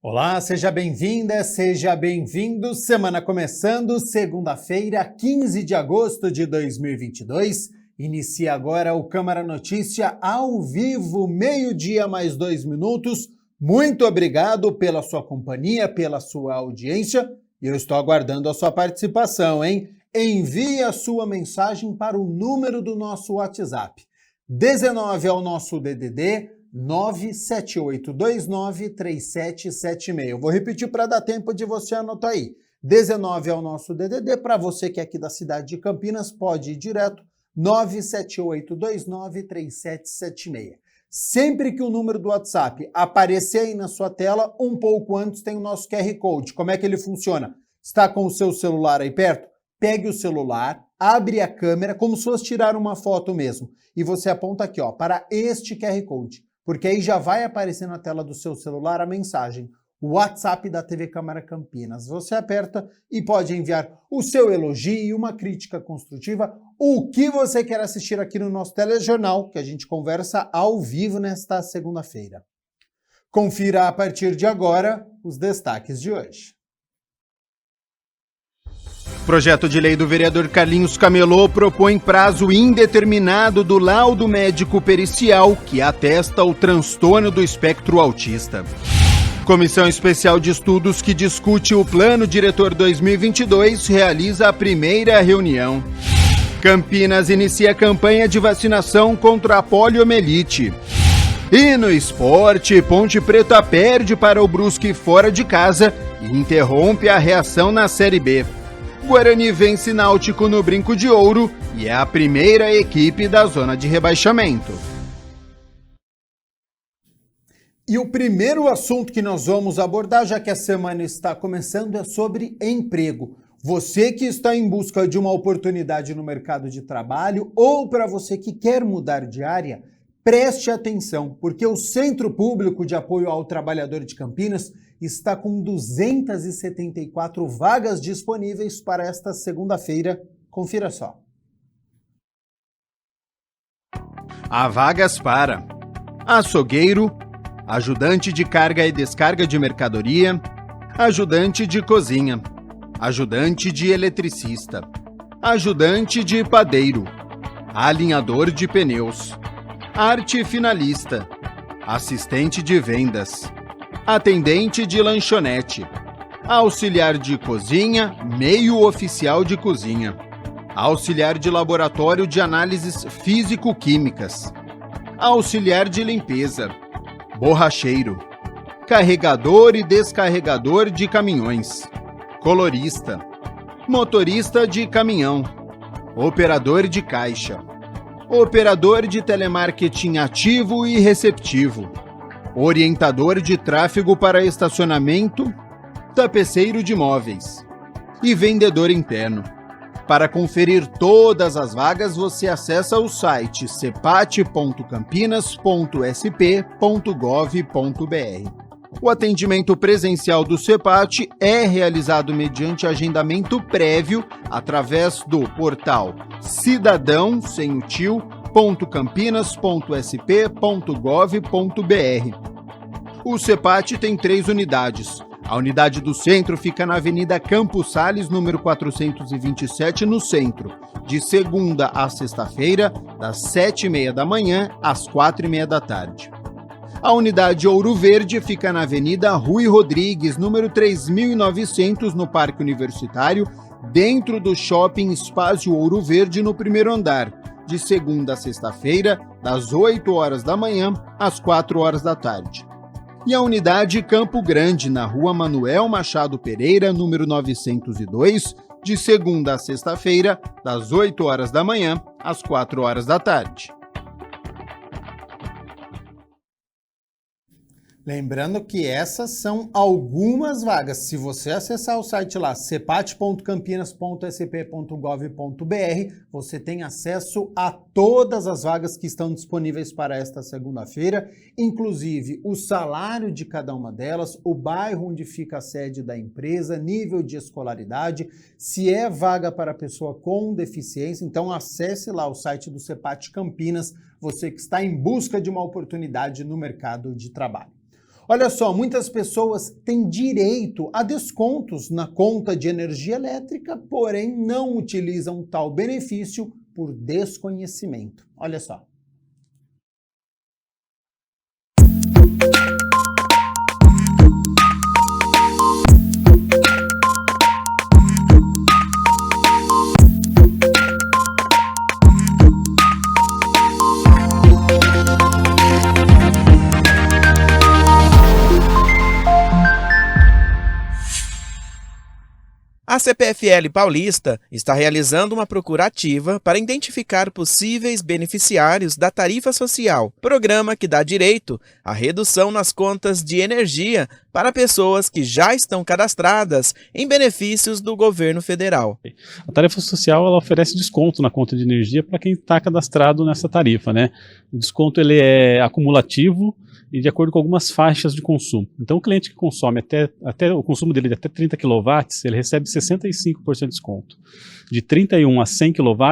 Olá, seja bem-vinda, seja bem-vindo. Semana começando, segunda-feira, 15 de agosto de 2022. Inicia agora o Câmara Notícia ao vivo, meio-dia mais 2 minutos. Muito obrigado pela sua companhia, pela sua audiência. E eu estou aguardando a sua participação, hein? Envie a sua mensagem para o número do nosso WhatsApp. 19 é o nosso DDD, 978293776. Eu vou repetir para dar tempo de você anotar aí. 19 é o nosso DDD. Para você que é aqui da cidade de Campinas, pode ir direto. 978293776. Sempre que o número do WhatsApp aparecer aí na sua tela, um pouco antes tem o nosso QR Code. Como é que ele funciona? Está com o seu celular aí perto? Pegue o celular, abre a câmera, como se fosse tirar uma foto mesmo. E você aponta aqui, ó, para este QR Code. Porque aí já vai aparecer na tela do seu celular a mensagem, o WhatsApp da TV Câmara Campinas. Você aperta e pode enviar o seu elogio, uma crítica construtiva, o que você quer assistir aqui no nosso telejornal, que a gente conversa ao vivo nesta segunda-feira. Confira a partir de agora os destaques de hoje. Projeto de lei do vereador Carlinhos Camelô propõe prazo indeterminado do laudo médico pericial que atesta o transtorno do espectro autista. Comissão Especial de Estudos que discute o Plano Diretor 2022 realiza a primeira reunião. Campinas inicia a campanha de vacinação contra a poliomielite. E no esporte, Ponte Preta perde para o Brusque fora de casa e interrompe a reação na Série B. Guarani vence Náutico no Brinco de Ouro e é a primeira equipe da zona de rebaixamento. E o primeiro assunto que nós vamos abordar, já que a semana está começando, é sobre emprego. Você que está em busca de uma oportunidade no mercado de trabalho ou para você que quer mudar de área, preste atenção, porque o Centro Público de Apoio ao Trabalhador de Campinas está com 274 vagas disponíveis para esta segunda-feira. Confira só. Há vagas para açougueiro, ajudante de carga e descarga de mercadoria, ajudante de cozinha, ajudante de eletricista, ajudante de padeiro, alinhador de pneus, arte finalista, assistente de vendas, atendente de lanchonete, auxiliar de cozinha, meio oficial de cozinha, auxiliar de laboratório de análises físico-químicas, auxiliar de limpeza, borracheiro, carregador e descarregador de caminhões, colorista, motorista de caminhão, operador de caixa, operador de telemarketing ativo e receptivo, orientador de tráfego para estacionamento, tapeceiro de móveis e vendedor interno. Para conferir todas as vagas, você acessa o site cepat.campinas.sp.gov.br. O atendimento presencial do CEPAT é realizado mediante agendamento prévio através do portal cidadão.campinas.sp.gov.br. O CEPAT tem 3 unidades. A unidade do centro fica na Avenida Campos Sales, número 427, no centro, de segunda a sexta-feira, das 7h30 da manhã às 4h30 da tarde. A unidade Ouro Verde fica na Avenida Rui Rodrigues, número 3900, no Parque Universitário, dentro do Shopping Espaço Ouro Verde, no primeiro andar, de segunda a sexta-feira, das 8 horas da manhã às 4 horas da tarde. E a unidade Campo Grande, na Rua Manuel Machado Pereira, número 902, de segunda a sexta-feira, das 8 horas da manhã às 4 horas da tarde. Lembrando que essas são algumas vagas. Se você acessar o site lá, cepat.campinas.sp.gov.br, você tem acesso a todas as vagas que estão disponíveis para esta segunda-feira, inclusive o salário de cada uma delas, o bairro onde fica a sede da empresa, nível de escolaridade, se é vaga para pessoa com deficiência. Então acesse lá o site do Cepat Campinas, você que está em busca de uma oportunidade no mercado de trabalho. Olha só, muitas pessoas têm direito a descontos na conta de energia elétrica, porém não utilizam tal benefício por desconhecimento. Olha só. A CPFL Paulista está realizando uma procura ativa para identificar possíveis beneficiários da tarifa social, programa que dá direito à redução nas contas de energia para pessoas que já estão cadastradas em benefícios do governo federal. A tarifa social ela oferece desconto na conta de energia para quem está cadastrado nessa tarifa, né? O desconto ele é acumulativo e de acordo com algumas faixas de consumo. Então o cliente que consome até o consumo dele de até 30 kW, ele recebe 65% de desconto. De 31 a 100 kW,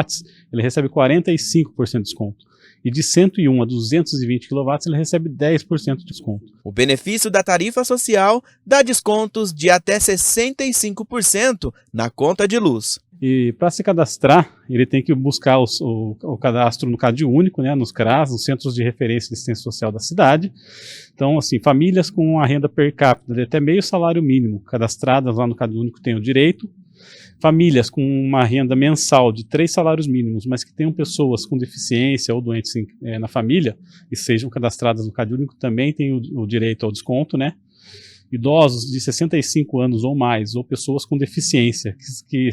ele recebe 45% de desconto. E de 101 a 220 kW, ele recebe 10% de desconto. O benefício da tarifa social dá descontos de até 65% na conta de luz. E para se cadastrar, ele tem que buscar o cadastro no CadÚnico, né, nos CRAS, nos Centros de Referência de Assistência Social da cidade. Então, assim, famílias com uma renda per capita de até meio salário mínimo, cadastradas lá no CadÚnico, têm o direito. Famílias com uma renda mensal de 3 salários mínimos, mas que tenham pessoas com deficiência ou doentes na família e sejam cadastradas no CadÚnico, também têm o direito ao desconto, né? Idosos de 65 anos ou mais, ou pessoas com deficiência, que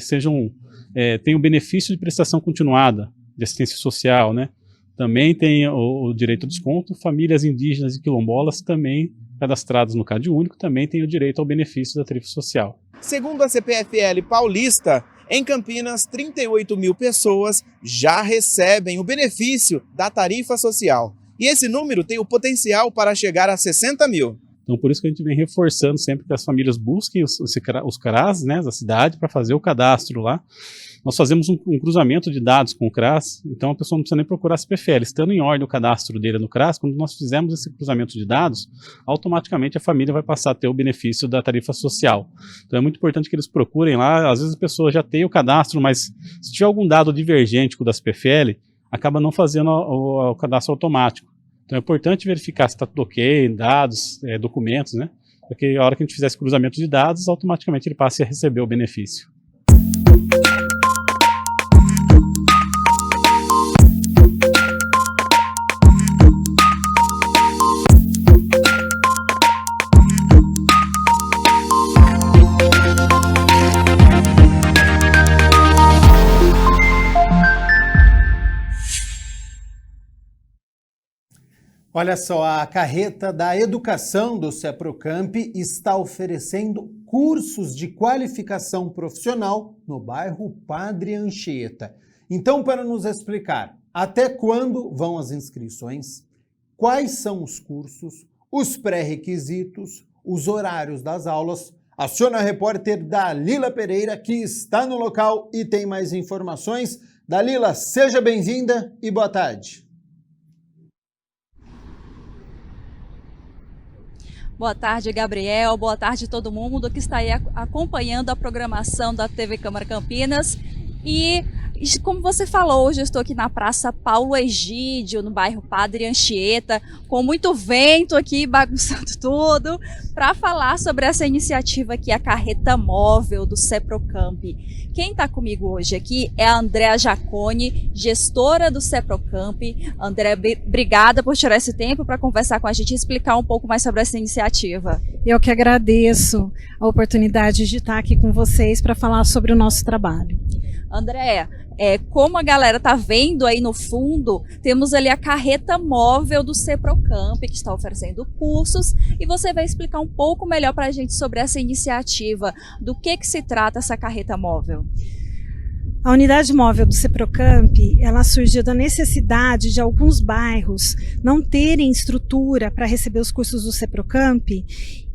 tenham benefício de prestação continuada de assistência social, né? Também tem o direito ao desconto. Famílias indígenas e quilombolas também cadastradas no CadÚnico também têm o direito ao benefício da tarifa social. Segundo a CPFL Paulista, em Campinas, 38 mil pessoas já recebem o benefício da tarifa social. E esse número tem o potencial para chegar a 60 mil. Então, por isso que a gente vem reforçando sempre que as famílias busquem os CRAS, né, da cidade para fazer o cadastro lá. Nós fazemos um cruzamento de dados com o CRAS, então a pessoa não precisa nem procurar a CPFL. Estando em ordem o cadastro dele no CRAS, quando nós fizermos esse cruzamento de dados, automaticamente a família vai passar a ter o benefício da tarifa social. Então é muito importante que eles procurem lá. Às vezes a pessoa já tem o cadastro, mas se tiver algum dado divergente com o da CPFL, acaba não fazendo o cadastro automático. Então é importante verificar se está tudo ok, dados, documentos, né? Porque a hora que a gente fizer esse cruzamento de dados, automaticamente ele passe a receber o benefício. Olha só, a Carreta da Educação do Seprocamp está oferecendo cursos de qualificação profissional no bairro Padre Anchieta. Então, para nos explicar até quando vão as inscrições, quais são os cursos, os pré-requisitos, os horários das aulas, aciona a repórter Dalila Pereira, que está no local e tem mais informações. Dalila, seja bem-vinda e boa tarde. Boa tarde, Gabriel. Boa tarde todo mundo que está aí acompanhando a programação da TV Câmara Campinas. E como você falou, hoje eu estou aqui na Praça Paulo Egídio, no bairro Padre Anchieta, com muito vento aqui, bagunçando tudo, para falar sobre essa iniciativa aqui, a Carreta Móvel do Seprocamp. Quem está comigo hoje aqui é a Andréa Jaconi, gestora do Seprocamp. Andréa, obrigada por tirar esse tempo para conversar com a gente e explicar um pouco mais sobre essa iniciativa. Eu que agradeço a oportunidade de estar aqui com vocês para falar sobre o nosso trabalho. Andréa, como a galera está vendo aí no fundo, temos ali a Carreta Móvel do Seprocamp, que está oferecendo cursos, e você vai explicar um pouco melhor para a gente sobre essa iniciativa, do que se trata essa Carreta Móvel. A unidade móvel do Seprocamp, ela surgiu da necessidade de alguns bairros não terem estrutura para receber os cursos do Seprocamp, e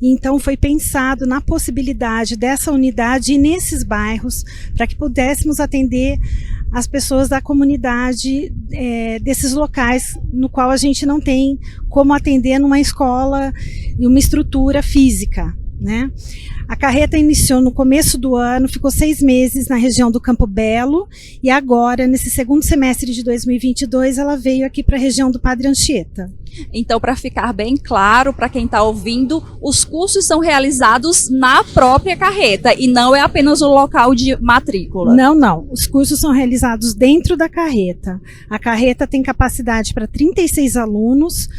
então foi pensado na possibilidade dessa unidade ir nesses bairros para que pudéssemos atender as pessoas da comunidade desses locais no qual a gente não tem como atender numa escola e uma estrutura física, né? A carreta iniciou no começo do ano, ficou 6 meses na região do Campo Belo e agora, nesse segundo semestre de 2022, ela veio aqui para a região do Padre Anchieta. Então, para ficar bem claro para quem está ouvindo, os cursos são realizados na própria carreta e não é apenas o local de matrícula. Não. Os cursos são realizados dentro da carreta. A carreta tem capacidade para 36 alunos,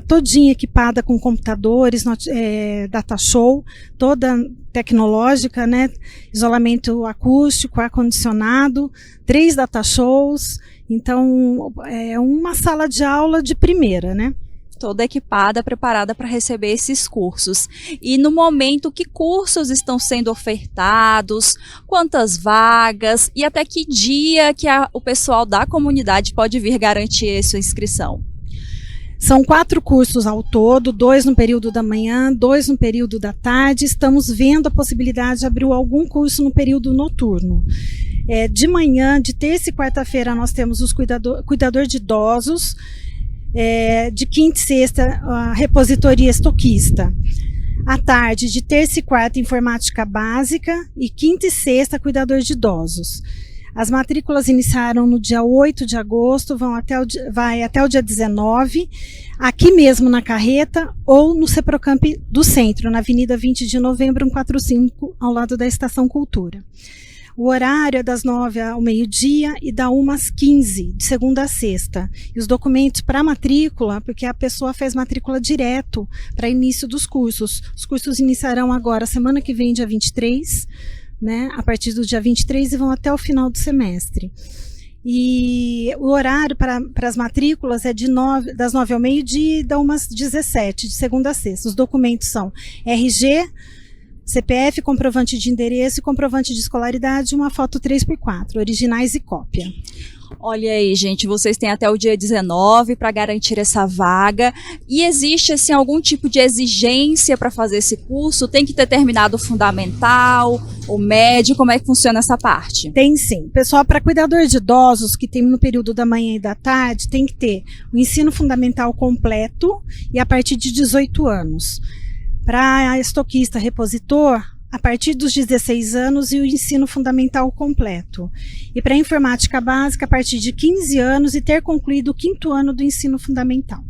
todinha equipada com computadores, data show, toda tecnológica, né? Isolamento acústico, ar-condicionado, 3 data shows. Então, é uma sala de aula de primeira, né? Toda equipada, preparada para receber esses cursos. E no momento, que cursos estão sendo ofertados, quantas vagas e até que dia que o pessoal da comunidade pode vir garantir a sua inscrição? São 4 cursos ao todo, 2 no período da manhã, 2 no período da tarde. Estamos vendo a possibilidade de abrir algum curso no período noturno. De manhã, de terça e quarta-feira, nós temos os cuidador de idosos, de quinta e sexta, a repositoria estoquista. À tarde, de terça e quarta, informática básica e quinta e sexta, cuidador de idosos. As matrículas iniciaram no dia 8 de agosto, vai até o dia 19, aqui mesmo na carreta ou no Ceprocamp do Centro, na Avenida 20 de Novembro, 145, ao lado da Estação Cultura. O horário é das 9 ao meio-dia e da 1 às 15, de segunda a sexta. E os documentos para matrícula, porque a pessoa faz matrícula direto para início dos cursos. Os cursos iniciarão agora, semana que vem, dia 23, né, a partir do dia 23 e vão até o final do semestre. E o horário para as matrículas é das 9 ao meio-dia e da 1 às 17, de segunda a sexta. Os documentos são RG, CPF, comprovante de endereço e comprovante de escolaridade, uma foto 3x4, originais e cópia. Olha aí, gente, vocês têm até o dia 19 para garantir essa vaga. E existe, assim, algum tipo de exigência para fazer esse curso? Tem que ter terminado o fundamental, o médio? Como é que funciona essa parte? Tem sim. Pessoal, para cuidador de idosos, que tem no período da manhã e da tarde, tem que ter o ensino fundamental completo e a partir de 18 anos. Para estoquista repositor, a partir dos 16 anos e o ensino fundamental completo. E para informática básica, a partir de 15 anos e ter concluído o 5º ano do ensino fundamental.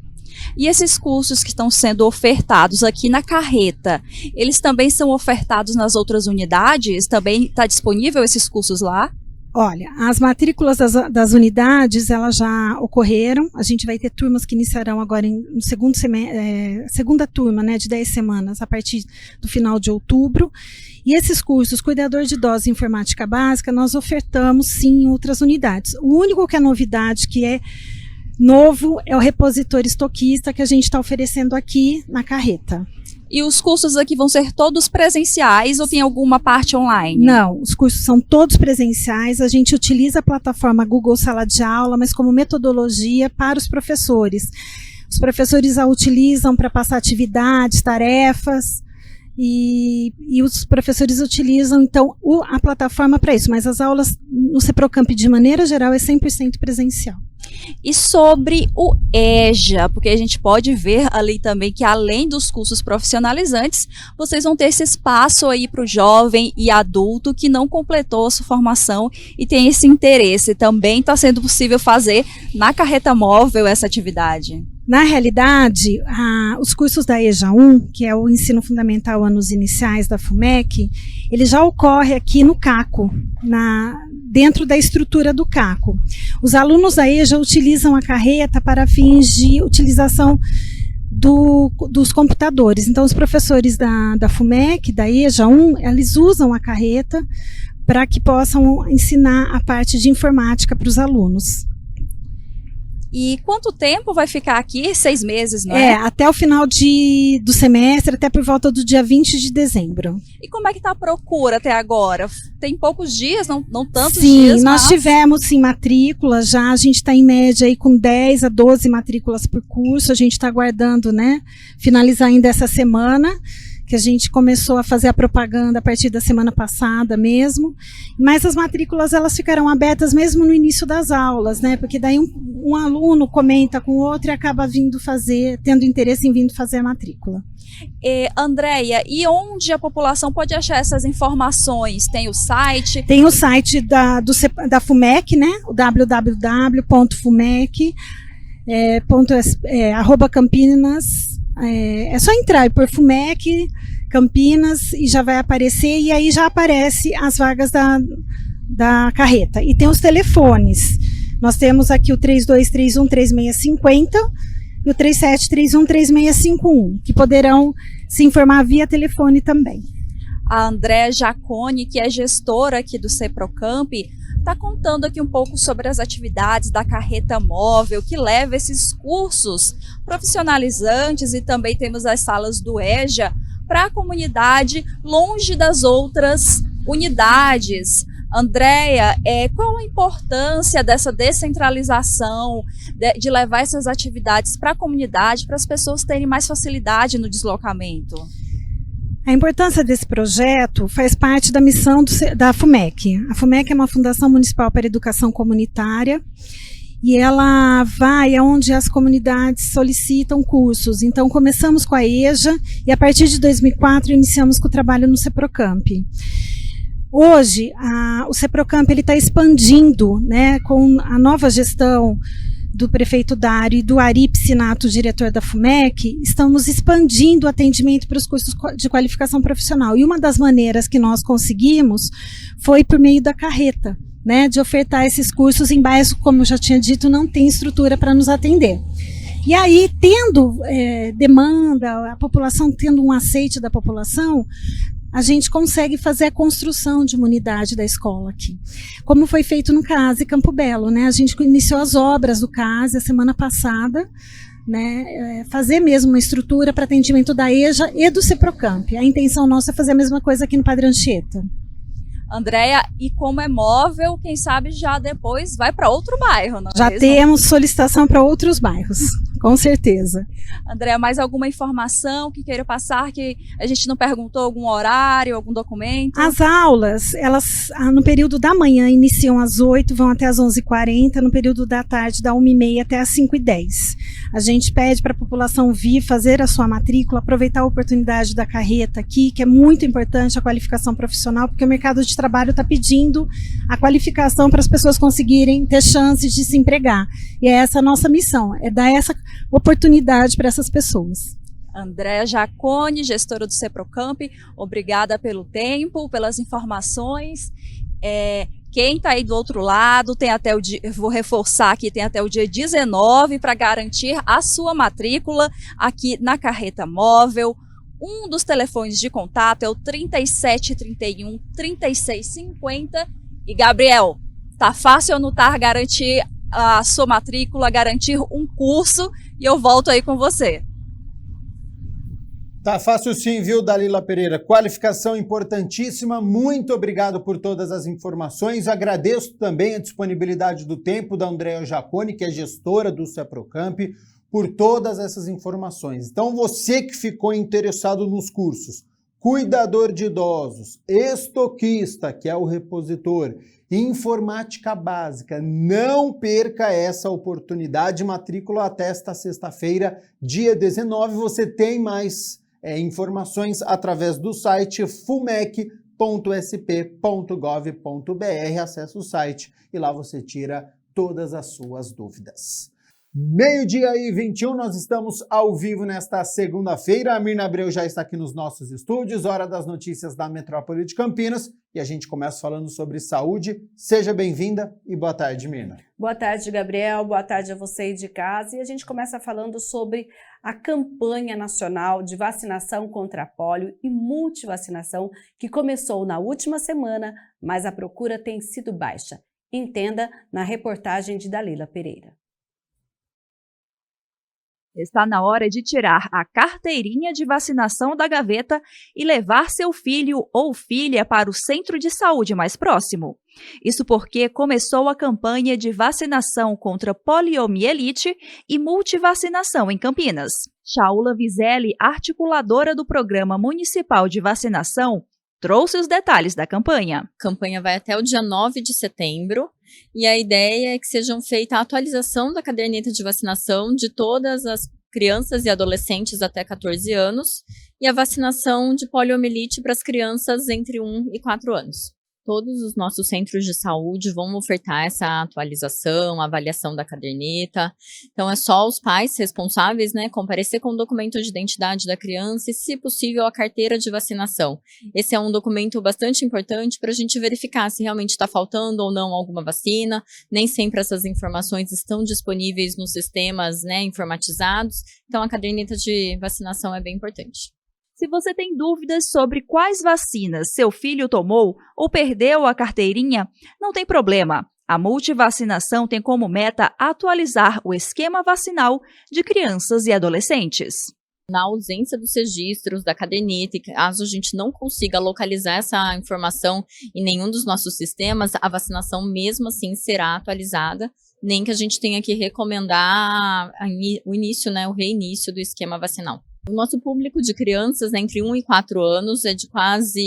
E esses cursos que estão sendo ofertados aqui na carreta, eles também são ofertados nas outras unidades? Também está disponível esses cursos lá? Olha, as matrículas das unidades, elas já ocorreram. A gente vai ter turmas que iniciarão agora no segunda turma, né, de 10 semanas, a partir do final de outubro. E esses cursos, cuidador de idosos e informática básica, nós ofertamos sim em outras unidades. O único que é novidade, que é novo, é o repositor estoquista que a gente está oferecendo aqui na carreta. E os cursos aqui vão ser todos presenciais ou tem alguma parte online? Não, os cursos são todos presenciais. A gente utiliza a plataforma Google Sala de Aula, mas como metodologia para os professores. Os professores a utilizam para passar atividades, tarefas, e os professores utilizam, então, a plataforma para isso. Mas as aulas no Ceprocamp, de maneira geral, é 100% presencial. E sobre o EJA, porque a gente pode ver ali também que além dos cursos profissionalizantes, vocês vão ter esse espaço aí para o jovem e adulto que não completou a sua formação e tem esse interesse. Também está sendo possível fazer na carreta móvel essa atividade. Na realidade, os cursos da EJA 1, que é o Ensino Fundamental Anos Iniciais da FUMEC, ele já ocorre aqui no CACO, dentro da estrutura do CACO. Os alunos da EJA utilizam a carreta para fins de utilização dos computadores. Então, os professores da FUMEC, da EJA 1, eles usam a carreta para que possam ensinar a parte de informática para os alunos. E quanto tempo vai ficar aqui? 6 meses, não é? Até o final do semestre, até por volta do dia 20 de dezembro. E como é que está a procura até agora? Tem poucos dias, não tantos dias? Sim, nós tivemos sim matrículas já, a gente está em média aí com 10 a 12 matrículas por curso, a gente está aguardando, né, finalizar ainda essa semana, que a gente começou a fazer a propaganda a partir da semana passada mesmo, mas as matrículas elas ficarão abertas mesmo no início das aulas, né? Porque daí um aluno comenta com o outro e acaba tendo interesse em vindo fazer a matrícula. Andréia, e onde a população pode achar essas informações? Tem o site? Tem o site da FUMEC, né? O www.fumec, @Campinas. É só entrar e por FUMEC, Campinas, e já vai aparecer, e aí já aparece as vagas da carreta. E tem os telefones. Nós temos aqui o 3231-3650 e o 3731-3651, que poderão se informar via telefone também. A Andréa Jaconi, que é gestora aqui do CEPROCAMP, está contando aqui um pouco sobre as atividades da carreta móvel, que leva esses cursos profissionalizantes, e também temos as salas do EJA para a comunidade longe das outras unidades. Andréia, qual a importância dessa descentralização, de levar essas atividades para a comunidade, para as pessoas terem mais facilidade no deslocamento? A importância desse projeto faz parte da missão da FUMEC. A FUMEC é uma Fundação Municipal para a Educação Comunitária e ela vai aonde as comunidades solicitam cursos. Então, começamos com a EJA e, a partir de 2004, iniciamos com o trabalho no CEPROCAMP. Hoje, o CEPROCAMP está expandindo, né, com a nova gestão do prefeito Dário e do Ari Piscinato, diretor da FUMEC, estamos expandindo o atendimento para os cursos de qualificação profissional. E uma das maneiras que nós conseguimos foi por meio da carreta, né, de ofertar esses cursos em bairros, como eu já tinha dito, não tem estrutura para nos atender. E aí, tendo demanda, a população tendo um aceite da população, a gente consegue fazer a construção de uma unidade da escola aqui. Como foi feito no CASE Campo Belo, né? A gente iniciou as obras do CASE a semana passada, né? Fazer mesmo uma estrutura para atendimento da EJA e do CEPROCAMP. A intenção nossa é fazer a mesma coisa aqui no Padre Anchieta. Andréa, e como é móvel, quem sabe já depois vai para outro bairro, não é já mesmo? Temos solicitação para outros bairros, com certeza. Andréa, mais alguma informação que queira passar, que a gente não perguntou, algum horário, algum documento? As aulas, elas no período da manhã iniciam às 8h, vão até às 11h40, no período da tarde da 1h30 até às 5h10. A gente pede para a população vir fazer a sua matrícula, aproveitar a oportunidade da carreta aqui, que é muito importante a qualificação profissional, porque o mercado de trabalho está pedindo a qualificação para as pessoas conseguirem ter chances de se empregar. E é essa a nossa missão, é dar essa oportunidade para essas pessoas. Andréa Jaconi, gestora do CEPROCAMP, obrigada pelo tempo, pelas informações. Quem está aí do outro lado, tem até o dia, vou reforçar aqui, tem até o dia 19 para garantir a sua matrícula aqui na carreta móvel. Um dos telefones de contato é o 3731-3650. E, Gabriel, tá fácil ou não tá garantir a sua matrícula, garantir um curso, e eu volto aí com você. Tá fácil sim, viu, Dalila Pereira? Qualificação importantíssima. Muito obrigado por todas as informações. Agradeço também a disponibilidade do tempo da Andréa Jaconi, que é gestora do CEPROCAMP, por todas essas informações. Então, você que ficou interessado nos cursos cuidador de idosos, estoquista, que é o repositor, informática básica, não perca essa oportunidade. Matrícula até esta sexta-feira, dia 19. Você tem mais informações através do site fumec.sp.gov.br. Acesse o site e lá você tira todas as suas dúvidas. 12h21, nós estamos ao vivo nesta segunda-feira. A Mirna Abreu já está aqui nos nossos estúdios, hora das notícias da Metrópole de Campinas, e a gente começa falando sobre saúde. Seja bem-vinda e boa tarde, Mirna. Boa tarde, Gabriel, boa tarde a você aí de casa. E a gente começa falando sobre a campanha nacional de vacinação contra pólio e multivacinação que começou na última semana, mas a procura tem sido baixa. Entenda na reportagem de Dalila Pereira. Está na hora de tirar a carteirinha de vacinação da gaveta e levar seu filho ou filha para o centro de saúde mais próximo. Isso porque começou a campanha de vacinação contra poliomielite e multivacinação em Campinas. Shaula Vizelli, articuladora do Programa Municipal de Vacinação, trouxe os detalhes da campanha. A campanha vai até o dia 9 de setembro e a ideia é que sejam feita a atualização da caderneta de vacinação de todas as crianças e adolescentes até 14 anos e a vacinação de poliomielite para as crianças entre 1 e 4 anos. Todos os nossos centros de saúde vão ofertar essa atualização, avaliação da caderneta. Então, é só os pais responsáveis, comparecer com o documento de identidade da criança e, se possível, a carteira de vacinação. Esse é um documento bastante importante para a gente verificar se realmente está faltando ou não alguma vacina. Nem sempre essas informações estão disponíveis nos sistemas, informatizados. Então, a caderneta de vacinação é bem importante. Se você tem dúvidas sobre quais vacinas seu filho tomou ou perdeu a carteirinha, não tem problema. A multivacinação tem como meta atualizar o esquema vacinal de crianças e adolescentes. Na ausência dos registros da caderneta, e caso a gente não consiga localizar essa informação em nenhum dos nossos sistemas, a vacinação mesmo assim será atualizada, nem que a gente tenha que recomendar o reinício do esquema vacinal. O nosso público de crianças entre 1 e 4 anos é de quase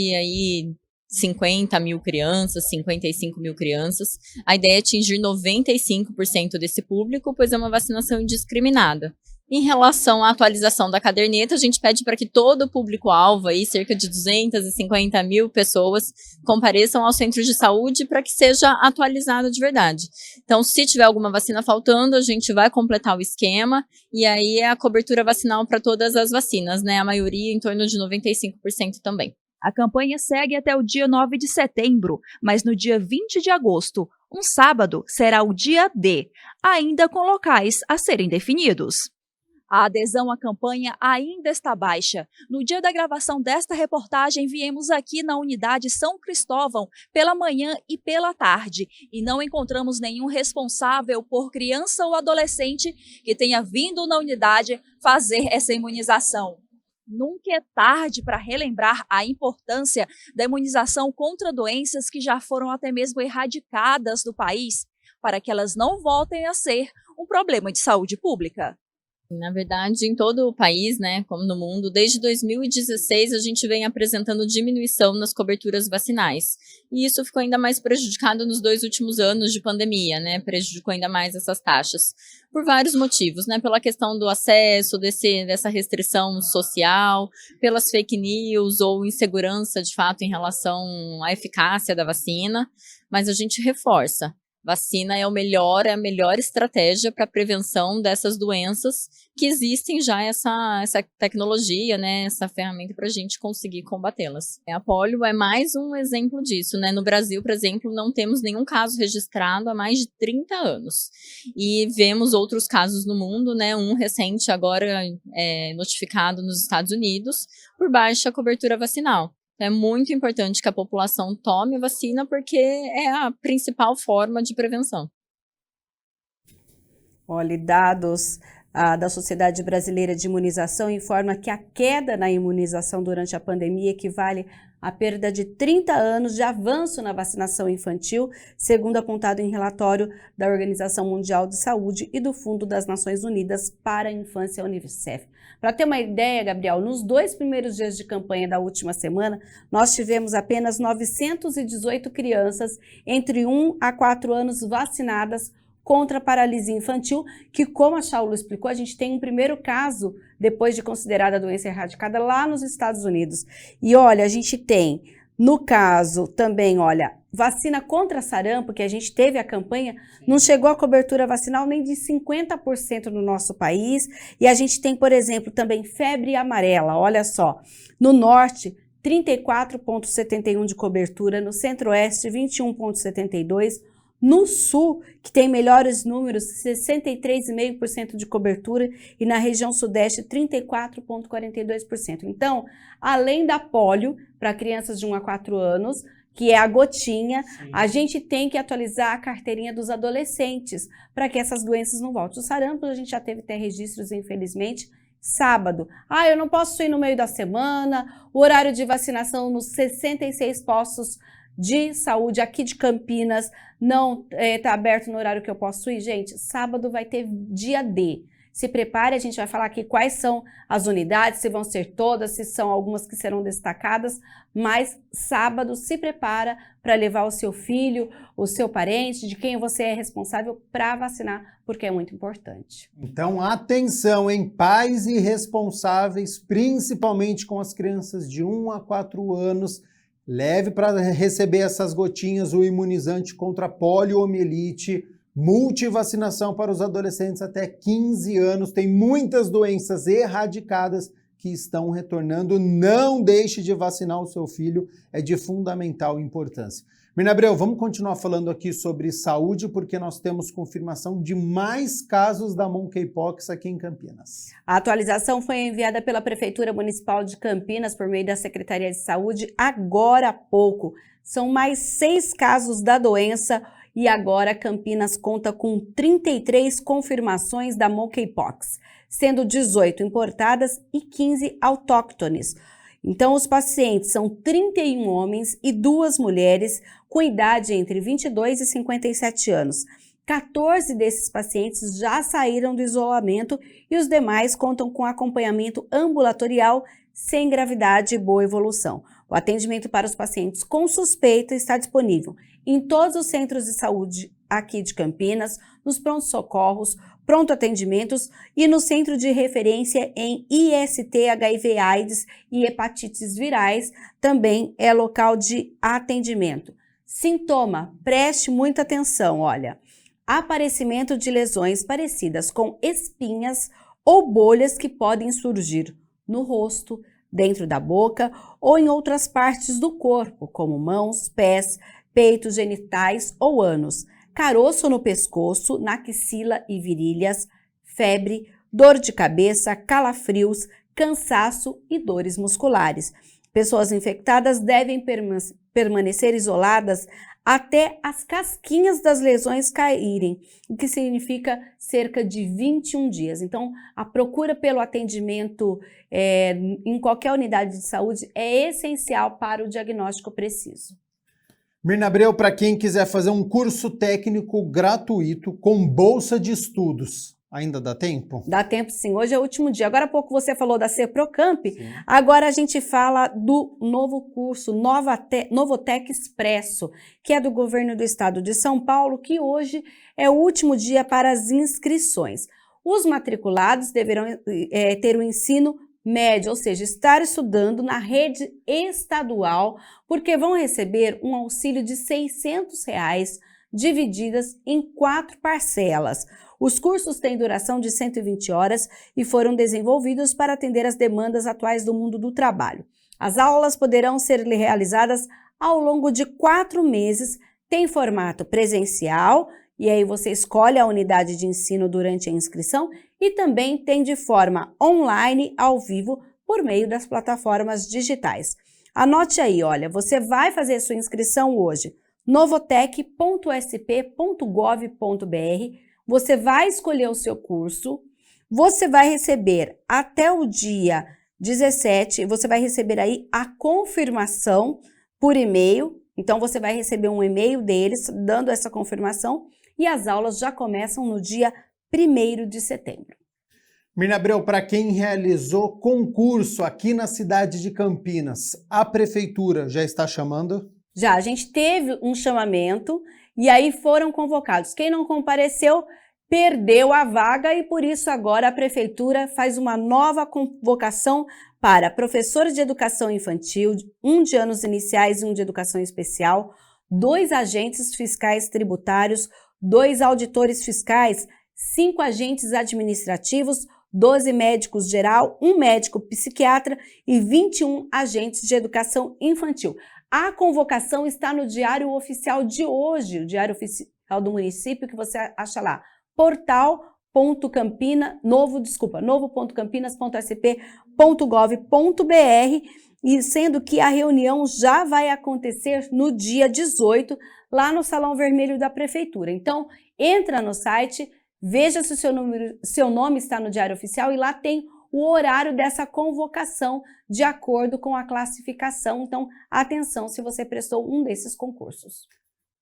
50 mil crianças, 55 mil crianças. A ideia é atingir 95% desse público, pois é uma vacinação indiscriminada. Em relação à atualização da caderneta, a gente pede para que todo o público-alvo, cerca de 250 mil pessoas, compareçam ao centro de saúde para que seja atualizado de verdade. Então, se tiver alguma vacina faltando, a gente vai completar o esquema e aí é a cobertura vacinal para todas as vacinas, A maioria em torno de 95% também. A campanha segue até o dia 9 de setembro, mas no dia 20 de agosto, um sábado, será o dia D, ainda com locais a serem definidos. A adesão à campanha ainda está baixa. No dia da gravação desta reportagem, viemos aqui na unidade São Cristóvão pela manhã e pela tarde e não encontramos nenhum responsável por criança ou adolescente que tenha vindo na unidade fazer essa imunização. Nunca é tarde para relembrar a importância da imunização contra doenças que já foram até mesmo erradicadas do país, para que elas não voltem a ser um problema de saúde pública. Na verdade, em todo o país, como no mundo, desde 2016 a gente vem apresentando diminuição nas coberturas vacinais. E isso ficou ainda mais prejudicado nos 2 últimos anos de pandemia, prejudicou ainda mais essas taxas. Por vários motivos, pela questão do acesso, dessa restrição social, pelas fake news ou insegurança, de fato, em relação à eficácia da vacina. Mas a gente reforça. Vacina é a melhor estratégia para a prevenção dessas doenças que existem já essa tecnologia, essa ferramenta para a gente conseguir combatê-las. A polio é mais um exemplo disso, No Brasil, por exemplo, não temos nenhum caso registrado há mais de 30 anos. E vemos outros casos no mundo, Um recente agora notificado nos Estados Unidos por baixa cobertura vacinal. É muito importante que a população tome a vacina porque é a principal forma de prevenção. Olha, dados da Sociedade Brasileira de Imunização informam que a queda na imunização durante a pandemia equivale à perda de 30 anos de avanço na vacinação infantil, segundo apontado em relatório da Organização Mundial de Saúde e do Fundo das Nações Unidas para a Infância, UNICEF. Para ter uma ideia, Gabriel, nos 2 primeiros dias de campanha da última semana, nós tivemos apenas 918 crianças entre 1 a 4 anos vacinadas contra a paralisia infantil, que, como a Shaula explicou, a gente tem um primeiro caso, depois de considerada a doença erradicada, lá nos Estados Unidos. E olha, a gente tem, no caso também, vacina contra sarampo, que a gente teve a campanha, não chegou a cobertura vacinal nem de 50% no nosso país. E a gente tem, por exemplo, também febre amarela, olha só, no norte, 34,71% de cobertura, no centro-oeste, 21,72%, no sul, que tem melhores números, 63,5% de cobertura, e na região sudeste, 34,42%. Então, além da polio, para crianças de 1 a 4 anos, que é a gotinha. A gente tem que atualizar a carteirinha dos adolescentes para que essas doenças não voltem. O sarampo a gente já teve até registros, infelizmente, sábado. Eu não posso ir no meio da semana, o horário de vacinação nos 66 postos de saúde aqui de Campinas não está aberto no horário que eu posso ir. Gente, sábado vai ter dia D. Se prepare, a gente vai falar aqui quais são as unidades, se vão ser todas, se são algumas que serão destacadas, mas sábado se prepara para levar o seu filho, o seu parente, de quem você é responsável para vacinar, porque é muito importante. Então, atenção, hein? Pais e responsáveis, principalmente com as crianças de 1 a 4 anos, leve para receber essas gotinhas o imunizante contra poliomielite, multivacinação para os adolescentes até 15 anos. Tem muitas doenças erradicadas que estão retornando. Não deixe de vacinar o seu filho, é de fundamental importância. Mirna Abreu, vamos continuar falando aqui sobre saúde, porque nós temos confirmação de mais casos da Monkeypox aqui em Campinas. A atualização foi enviada pela Prefeitura Municipal de Campinas por meio da Secretaria de Saúde agora há pouco. São mais 6 casos da doença e agora Campinas conta com 33 confirmações da Monkeypox, sendo 18 importadas e 15 autóctones. Então, os pacientes são 31 homens e 2 mulheres com idade entre 22 e 57 anos. 14 desses pacientes já saíram do isolamento e os demais contam com acompanhamento ambulatorial sem gravidade e boa evolução. O atendimento para os pacientes com suspeita está disponível em todos os centros de saúde aqui de Campinas, nos pronto-socorros, pronto-atendimentos e no Centro de Referência em IST, HIV/AIDS e hepatites virais, também é local de atendimento. Sintoma, preste muita atenção, olha. Aparecimento de lesões parecidas com espinhas ou bolhas que podem surgir no rosto, dentro da boca ou em outras partes do corpo, como mãos, pés, peitos, genitais ou ânus. Caroço no pescoço, na axila e virilhas, febre, dor de cabeça, calafrios, cansaço e dores musculares. Pessoas infectadas devem permanecer isoladas até as casquinhas das lesões caírem, o que significa cerca de 21 dias. Então, a procura pelo atendimento em qualquer unidade de saúde é essencial para o diagnóstico preciso. Mirna Abreu, para quem quiser fazer um curso técnico gratuito com bolsa de estudos, ainda dá tempo? Dá tempo sim, hoje é o último dia. Agora há pouco você falou da CEPROCAMP, agora a gente fala do novo curso Novotec Expresso, que é do governo do estado de São Paulo, que hoje é o último dia para as inscrições. Os matriculados deverão ter o ensino médio, ou seja, estar estudando na rede estadual, porque vão receber um auxílio de R$ 600 divididas em 4 parcelas. Os cursos têm duração de 120 horas e foram desenvolvidos para atender às demandas atuais do mundo do trabalho. As aulas poderão ser realizadas ao longo de 4 meses, tem formato presencial, e aí você escolhe a unidade de ensino durante a inscrição, e também tem de forma online, ao vivo, por meio das plataformas digitais. Anote aí, olha, você vai fazer sua inscrição hoje, novotec.sp.gov.br, você vai escolher o seu curso, você vai receber até o dia 17, você vai receber aí a confirmação por e-mail, então você vai receber um e-mail deles dando essa confirmação e as aulas já começam no dia 1º de setembro. Mirna Abreu, para quem realizou concurso aqui na cidade de Campinas, a prefeitura já está chamando? Já, a gente teve um chamamento e aí foram convocados. Quem não compareceu perdeu a vaga e por isso agora a prefeitura faz uma nova convocação para professores de educação infantil, um de anos iniciais e um de educação especial, 2 agentes fiscais tributários, 2 auditores fiscais, 5 agentes administrativos, 12 médicos geral, 1 médico psiquiatra e 21 agentes de educação infantil. A convocação está no Diário Oficial de hoje, o Diário Oficial do município, que você acha lá, novo.campinas.sp.gov.br, e sendo que a reunião já vai acontecer no dia 18, lá no Salão Vermelho da Prefeitura. Então, entra no site, veja se o seu nome está no Diário Oficial e lá tem o horário dessa convocação de acordo com a classificação. Então, atenção se você prestou um desses concursos.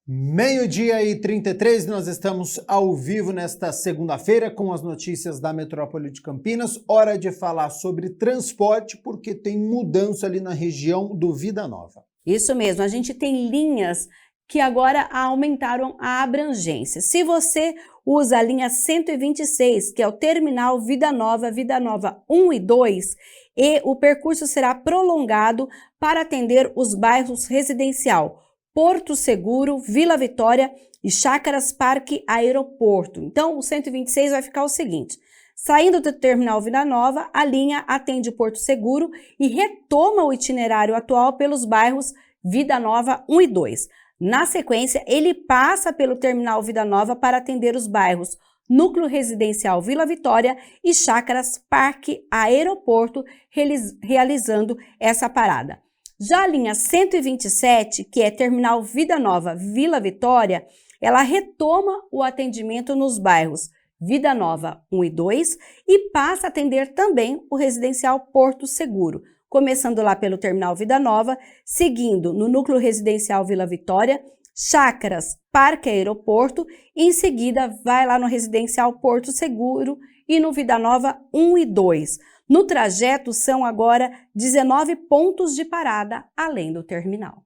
12h33, nós estamos ao vivo nesta segunda-feira com as notícias da Metrópole de Campinas. Hora de falar sobre transporte, porque tem mudança ali na região do Vida Nova. Isso mesmo, a gente tem linhas que agora aumentaram a abrangência. Se você usa a linha 126, que é o terminal Vida Nova 1 e 2, e o percurso será prolongado para atender os bairros Residencial Porto Seguro, Vila Vitória e Chácaras Parque Aeroporto. Então, o 126 vai ficar o seguinte: saindo do terminal Vida Nova, a linha atende Porto Seguro e retoma o itinerário atual pelos bairros Vida Nova 1 e 2. Na sequência, ele passa pelo terminal Vida Nova para atender os bairros Núcleo Residencial Vila Vitória e Chácaras Parque Aeroporto, realizando essa parada. Já a linha 127, que é terminal Vida Nova Vila Vitória, ela retoma o atendimento nos bairros Vida Nova 1 e 2 e passa a atender também o residencial Porto Seguro, começando lá pelo terminal Vida Nova, seguindo no núcleo residencial Vila Vitória, Chácaras Parque Aeroporto, e em seguida vai lá no residencial Porto Seguro e no Vida Nova 1 e 2. No trajeto são agora 19 pontos de parada, além do terminal.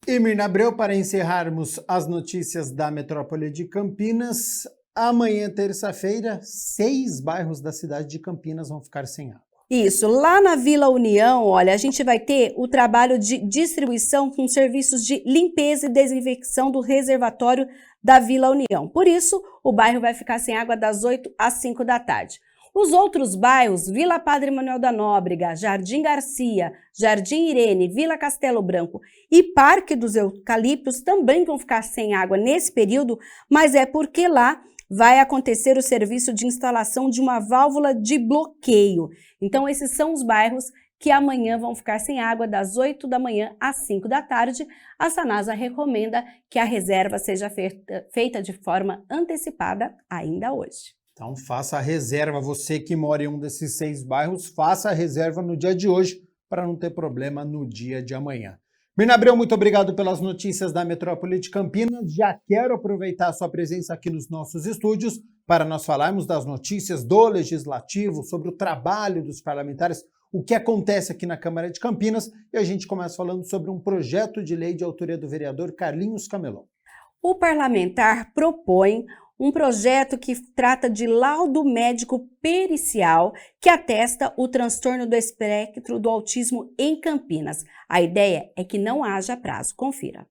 E Mirna Abreu, para encerrarmos as notícias da Metrópole de Campinas, amanhã, terça-feira, 6 bairros da cidade de Campinas vão ficar sem água. Isso, lá na Vila União, olha, a gente vai ter o trabalho de distribuição com serviços de limpeza e desinfecção do reservatório da Vila União. Por isso, o bairro vai ficar sem água das 8 às 5 da tarde. Os outros bairros, Vila Padre Manuel da Nóbrega, Jardim Garcia, Jardim Irene, Vila Castelo Branco e Parque dos Eucaliptos também vão ficar sem água nesse período, mas é porque lá vai acontecer o serviço de instalação de uma válvula de bloqueio. Então, esses são os bairros que amanhã vão ficar sem água das 8 da manhã às 5 da tarde. A Sanasa recomenda que a reserva seja feita de forma antecipada ainda hoje. Então faça a reserva, você que mora em um desses 6 bairros, faça a reserva no dia de hoje para não ter problema no dia de amanhã. Mirna Abreu, muito obrigado pelas notícias da Metrópole de Campinas. Já quero aproveitar a sua presença aqui nos nossos estúdios para nós falarmos das notícias do Legislativo, sobre o trabalho dos parlamentares, o que acontece aqui na Câmara de Campinas, e a gente começa falando sobre um projeto de lei de autoria do vereador Carlinhos Camelot. O parlamentar propõe um projeto que trata de laudo médico pericial que atesta o transtorno do espectro do autismo em Campinas. A ideia é que não haja prazo. Confira.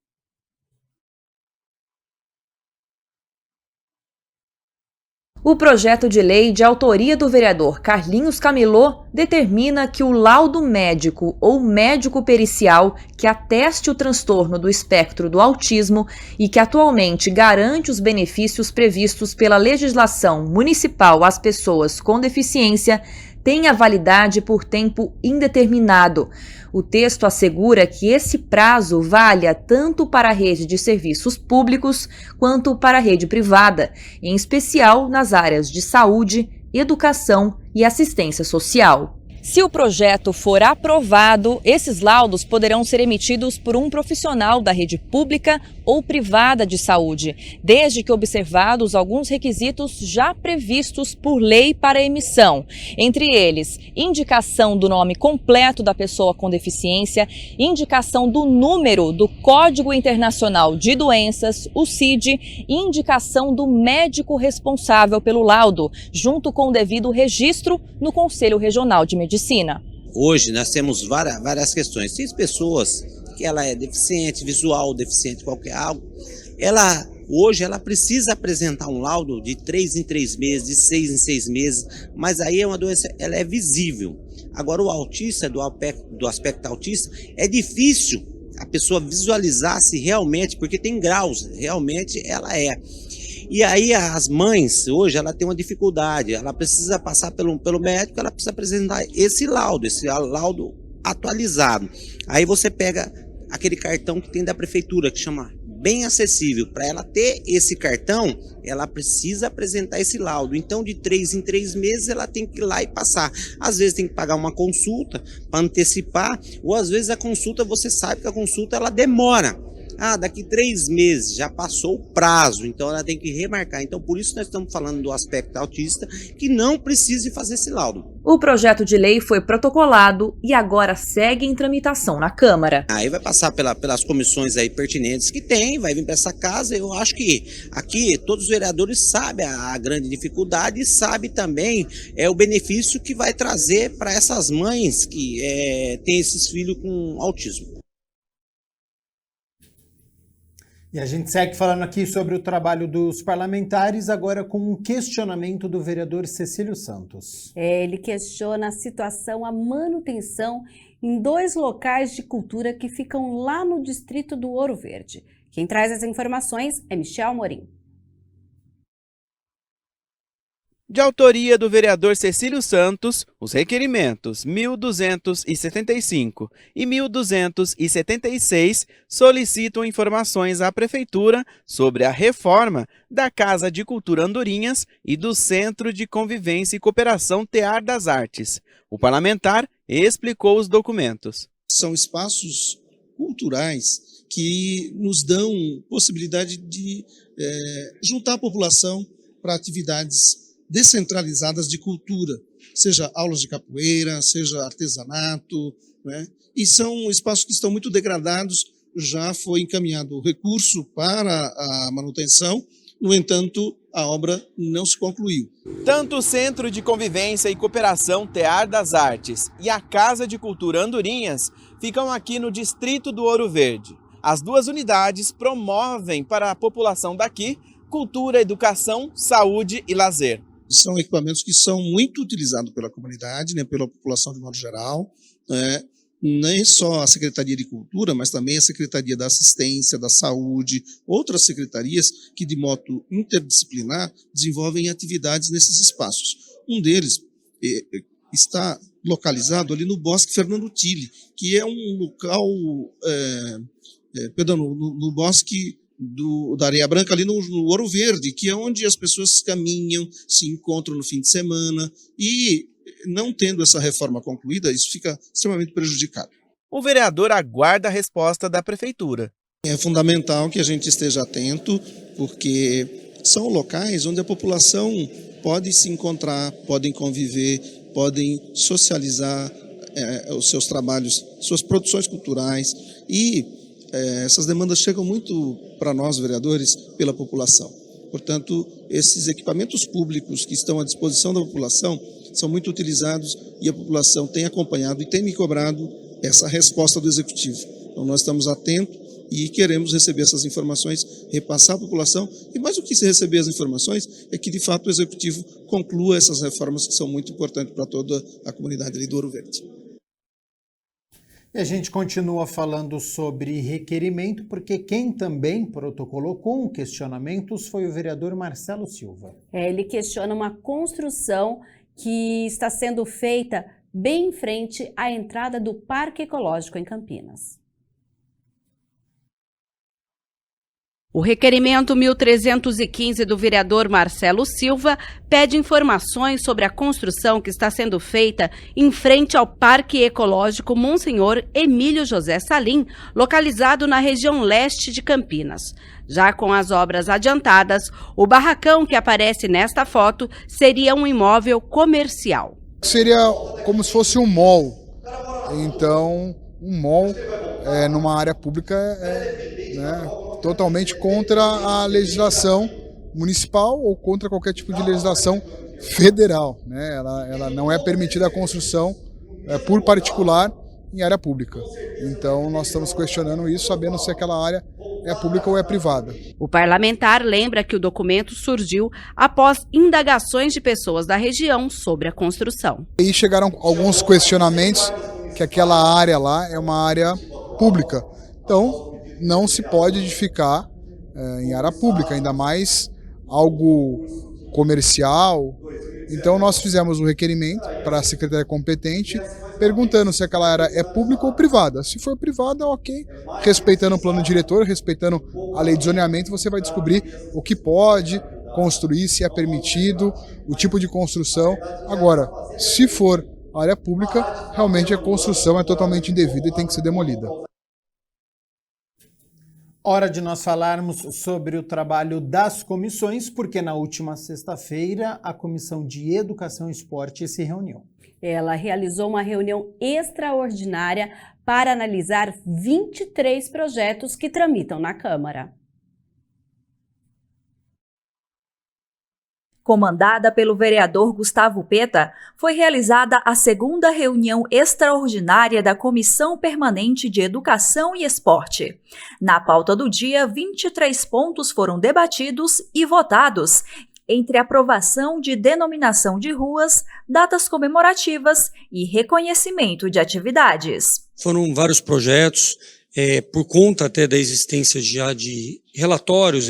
O projeto de lei de autoria do vereador Carlinhos Camelot determina que o laudo médico ou médico pericial que ateste o transtorno do espectro do autismo e que atualmente garante os benefícios previstos pela legislação municipal às pessoas com deficiência tenha validade por tempo indeterminado. O texto assegura que esse prazo valha tanto para a rede de serviços públicos quanto para a rede privada, em especial nas áreas de saúde, educação e assistência social. Se o projeto for aprovado, esses laudos poderão ser emitidos por um profissional da rede pública ou privada de saúde, desde que observados alguns requisitos já previstos por lei para emissão, entre eles indicação do nome completo da pessoa com deficiência, indicação do número do Código Internacional de Doenças, o CID, e indicação do médico responsável pelo laudo, junto com o devido registro no Conselho Regional de Medicina. Hoje nós temos várias questões. Tem pessoas que ela é deficiente visual, deficiente qualquer algo, hoje ela precisa apresentar um laudo de 3 em 3 meses, de 6 em 6 meses, mas aí é uma doença, ela é visível. Agora o autista, do aspecto autista, é difícil a pessoa visualizar se realmente, porque tem graus, realmente ela é. E aí as mães, hoje, ela tem uma dificuldade, ela precisa passar pelo médico, ela precisa apresentar esse laudo atualizado. Aí você pega aquele cartão que tem da prefeitura, que chama Bem Acessível. Para ela ter esse cartão, ela precisa apresentar esse laudo. Então, de 3 em 3 meses, ela tem que ir lá e passar. Às vezes tem que pagar uma consulta para antecipar, ou às vezes a consulta, você sabe que a consulta ela demora. Daqui 3 meses, já passou o prazo, então ela tem que remarcar. Então, por isso nós estamos falando do aspecto autista, que não precise fazer esse laudo. O projeto de lei foi protocolado e agora segue em tramitação na Câmara. Aí vai passar pelas comissões aí pertinentes que tem, vai vir para essa casa. Eu acho que aqui todos os vereadores sabem a grande dificuldade e sabem também o benefício que vai trazer para essas mães que têm esses filhos com autismo. E a gente segue falando aqui sobre o trabalho dos parlamentares, agora com um questionamento do vereador Cecílio Santos. Ele questiona a situação, a manutenção em 2 locais de cultura que ficam lá no distrito do Ouro Verde. Quem traz as informações é Michel Morim. De autoria do vereador Cecílio Santos, os requerimentos 1.275 e 1.276 solicitam informações à Prefeitura sobre a reforma da Casa de Cultura Andorinhas e do Centro de Convivência e Cooperação Tear das Artes. O parlamentar explicou os documentos. São espaços culturais que nos dão possibilidade de juntar a população para atividades descentralizadas de cultura, seja aulas de capoeira, seja artesanato, né? E são espaços que estão muito degradados, já foi encaminhado o recurso para a manutenção, no entanto, a obra não se concluiu. Tanto o Centro de Convivência e Cooperação Tear das Artes e a Casa de Cultura Andorinhas ficam aqui no distrito do Ouro Verde. As 2 unidades promovem para a população daqui cultura, educação, saúde e lazer. São equipamentos que são muito utilizados pela comunidade, né, pela população de modo geral, né, nem só a Secretaria de Cultura, mas também a Secretaria da Assistência, da Saúde, outras secretarias que de modo interdisciplinar desenvolvem atividades nesses espaços. Um deles está localizado ali no Bosque Fernando Tille, que é um local, no Bosque da Areia Branca, ali no Ouro Verde, que é onde as pessoas caminham, se encontram no fim de semana, e não tendo essa reforma concluída, isso fica extremamente prejudicado. O vereador aguarda a resposta da Prefeitura. É fundamental que a gente esteja atento, porque são locais onde a população pode se encontrar, podem conviver, podem socializar os seus trabalhos, suas produções culturais, e essas demandas chegam muito para nós, vereadores, pela população. Portanto, esses equipamentos públicos que estão à disposição da população são muito utilizados e a população tem acompanhado e tem me cobrado essa resposta do Executivo. Então, nós estamos atentos e queremos receber essas informações, repassar à população, e mais do que se receber as informações, é que, de fato, o Executivo conclua essas reformas que são muito importantes para toda a comunidade ali do Ouro Verde. E a gente continua falando sobre requerimento, porque quem também protocolou com questionamentos foi o vereador Marcelo Silva. Ele questiona uma construção que está sendo feita bem em frente à entrada do Parque Ecológico em Campinas. O requerimento 1315 do vereador Marcelo Silva pede informações sobre a construção que está sendo feita em frente ao Parque Ecológico Monsenhor Emílio José Salim, localizado na região leste de Campinas. Já com as obras adiantadas, o barracão que aparece nesta foto seria um imóvel comercial. Seria como se fosse um mall. Então, um mall numa área pública totalmente contra a legislação municipal ou contra qualquer tipo de legislação federal, né? Ela não é permitida a construção por particular em área pública. Então nós estamos questionando isso, sabendo se aquela área é pública ou é privada. O parlamentar lembra que o documento surgiu após indagações de pessoas da região sobre a construção. E chegaram alguns questionamentos que aquela área lá é uma área pública. Então não se pode edificar em área pública, ainda mais algo comercial. Então nós fizemos um requerimento para a secretaria competente perguntando se aquela área é pública ou privada. Se for privada, ok, respeitando o plano diretor, respeitando a lei de zoneamento, você vai descobrir o que pode construir, se é permitido, o tipo de construção. Agora, se for área pública, realmente a construção é totalmente indevida e tem que ser demolida. Hora de nós falarmos sobre o trabalho das comissões, porque na última sexta-feira a Comissão de Educação e Esporte se reuniu. Ela realizou uma reunião extraordinária para analisar 23 projetos que tramitam na Câmara. Comandada pelo vereador Gustavo Peta, foi realizada a segunda reunião extraordinária da Comissão Permanente de Educação e Esporte. Na pauta do dia, 23 pontos foram debatidos e votados, entre aprovação de denominação de ruas, datas comemorativas e reconhecimento de atividades. Foram vários projetos, por conta até da existência já de relatórios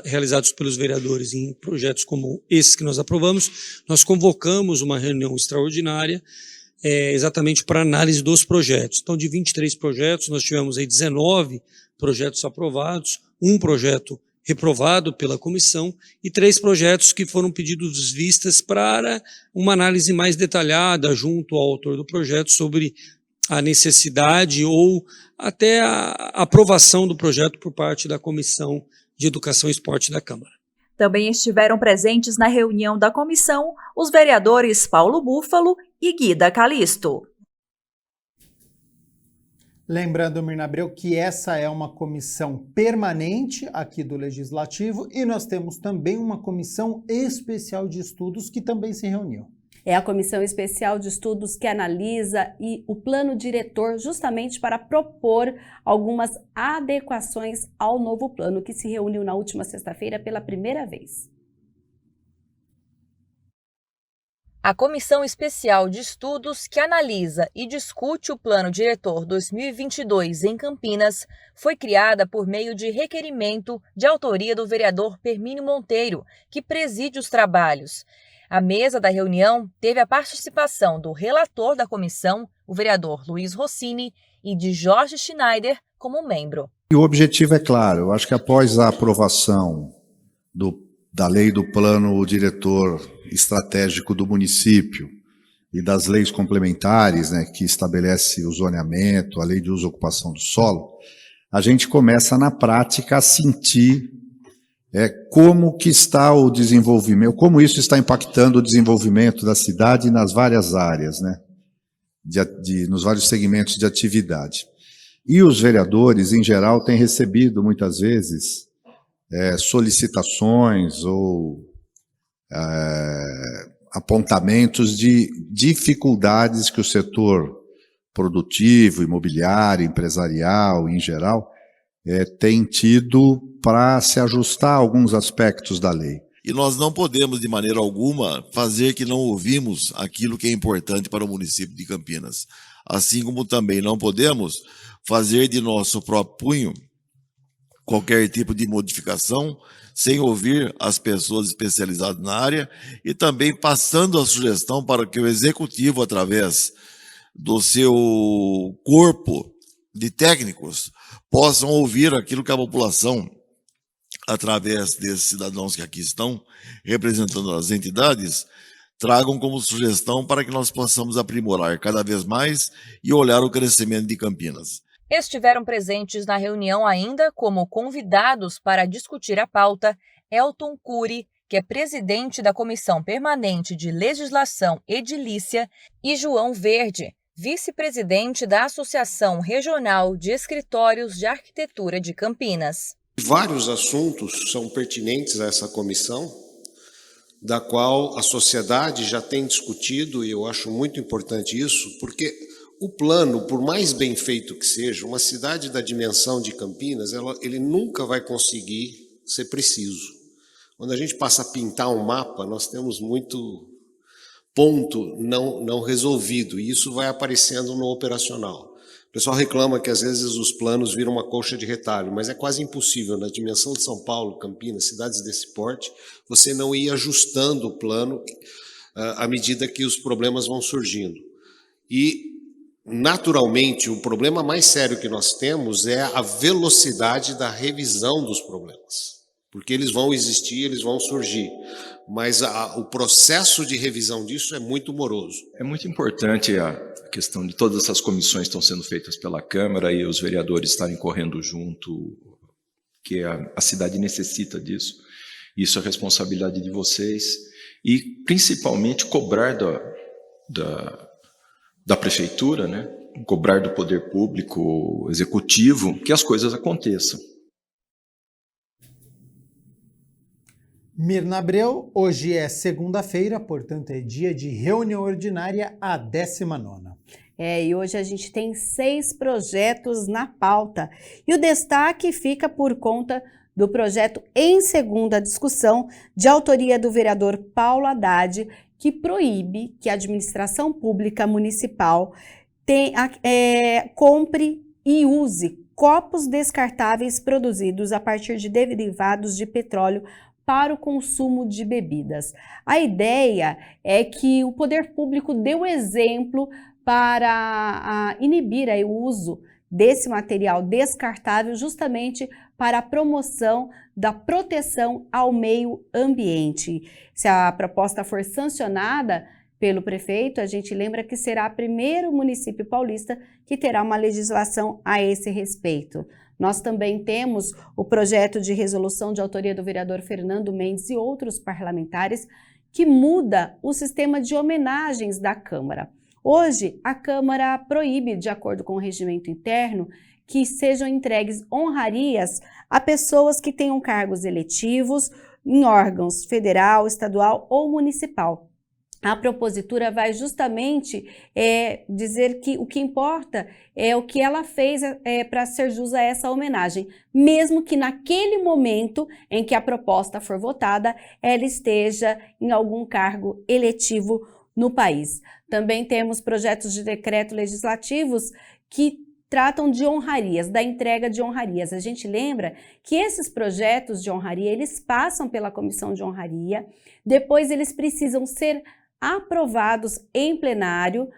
realizados pelos vereadores em projetos como esses que nós aprovamos, nós convocamos uma reunião extraordinária exatamente para análise dos projetos. Então, de 23 projetos, nós tivemos aí 19 projetos aprovados, um projeto reprovado pela comissão e 3 projetos que foram pedidos vistas para uma análise mais detalhada junto ao autor do projeto sobre a necessidade ou até a aprovação do projeto por parte da Comissão de Educação e Esporte da Câmara. Também estiveram presentes na reunião da comissão os vereadores Paulo Búfalo e Guida Calisto. Lembrando, Mirna Abreu, que essa é uma comissão permanente aqui do Legislativo e nós temos também uma comissão especial de estudos que também se reuniu. É a Comissão Especial de Estudos que analisa o plano diretor justamente para propor algumas adequações ao novo plano que se reuniu na última sexta-feira pela primeira vez. A Comissão Especial de Estudos que analisa e discute o Plano Diretor 2022 em Campinas foi criada por meio de requerimento de autoria do vereador Permínio Monteiro, que preside os trabalhos. A mesa da reunião teve a participação do relator da comissão, o vereador Luiz Rossini, e de Jorge Schneider como membro. E o objetivo é claro, eu acho que após a aprovação da lei do plano diretor estratégico do município e das leis complementares, né, que estabelece o zoneamento, a lei de uso e ocupação do solo, a gente começa na prática a sentir como que está o desenvolvimento, como isso está impactando o desenvolvimento da cidade nas várias áreas, né, nos vários segmentos de atividade. E os vereadores, em geral, têm recebido, muitas vezes, solicitações ou apontamentos de dificuldades que o setor produtivo, imobiliário, empresarial, em geral, tem tido para se ajustar a alguns aspectos da lei. E nós não podemos, de maneira alguma, fazer que não ouvimos aquilo que é importante para o município de Campinas. Assim como também não podemos fazer de nosso próprio punho qualquer tipo de modificação sem ouvir as pessoas especializadas na área e também passando a sugestão para que o executivo, através do seu corpo de técnicos, possam ouvir aquilo que a população, através desses cidadãos que aqui estão, representando as entidades, tragam como sugestão para que nós possamos aprimorar cada vez mais e olhar o crescimento de Campinas. Estiveram presentes na reunião ainda, como convidados para discutir a pauta, Elton Cury, que é presidente da Comissão Permanente de Legislação Edilícia, e João Verde, vice-presidente da Associação Regional de Escritórios de Arquitetura de Campinas. Vários assuntos são pertinentes a essa comissão, da qual a sociedade já tem discutido, e eu acho muito importante isso, porque o plano, por mais bem feito que seja, uma cidade da dimensão de Campinas, ele nunca vai conseguir ser preciso. Quando a gente passa a pintar um mapa, nós temos muito ponto não resolvido, e isso vai aparecendo no operacional. O pessoal reclama que às vezes os planos viram uma colcha de retalho, mas é quase impossível, na dimensão de São Paulo, Campinas, cidades desse porte, você não ir ajustando o plano à medida que os problemas vão surgindo. E naturalmente, o problema mais sério que nós temos é a velocidade da revisão dos problemas. Porque eles vão existir, eles vão surgir. Mas o processo de revisão disso é muito moroso. É muito importante a questão de todas essas comissões que estão sendo feitas pela Câmara e os vereadores estarem correndo junto, que a cidade necessita disso. Isso é responsabilidade de vocês e, principalmente, cobrar da prefeitura, né? Cobrar do poder público, executivo, que as coisas aconteçam. Mirna Abreu, hoje é segunda-feira, portanto é dia de reunião ordinária, a 19ª. E hoje a gente tem 6 projetos na pauta. E o destaque fica por conta do projeto em segunda discussão, de autoria do vereador Paulo Haddad, que proíbe que a administração pública municipal compre e use copos descartáveis produzidos a partir de derivados de petróleo para o consumo de bebidas. A ideia é que o poder público dê o exemplo para inibir o uso desse material descartável justamente para a promoção da proteção ao meio ambiente. Se a proposta for sancionada pelo prefeito, a gente lembra que será o primeiro município paulista que terá uma legislação a esse respeito. Nós também temos o projeto de resolução de autoria do vereador Fernando Mendes e outros parlamentares que muda o sistema de homenagens da Câmara. Hoje, a Câmara proíbe, de acordo com o regimento interno, que sejam entregues honrarias a pessoas que tenham cargos eletivos em órgãos federal, estadual ou municipal. A propositura vai justamente dizer que o que importa é o que ela fez para ser jus a essa homenagem, mesmo que naquele momento em que a proposta for votada, ela esteja em algum cargo eletivo no país. Também temos projetos de decreto legislativos que tratam de honrarias, da entrega de honrarias. A gente lembra que esses projetos de honraria, eles passam pela comissão de honraria, depois eles precisam ser aprovados em plenário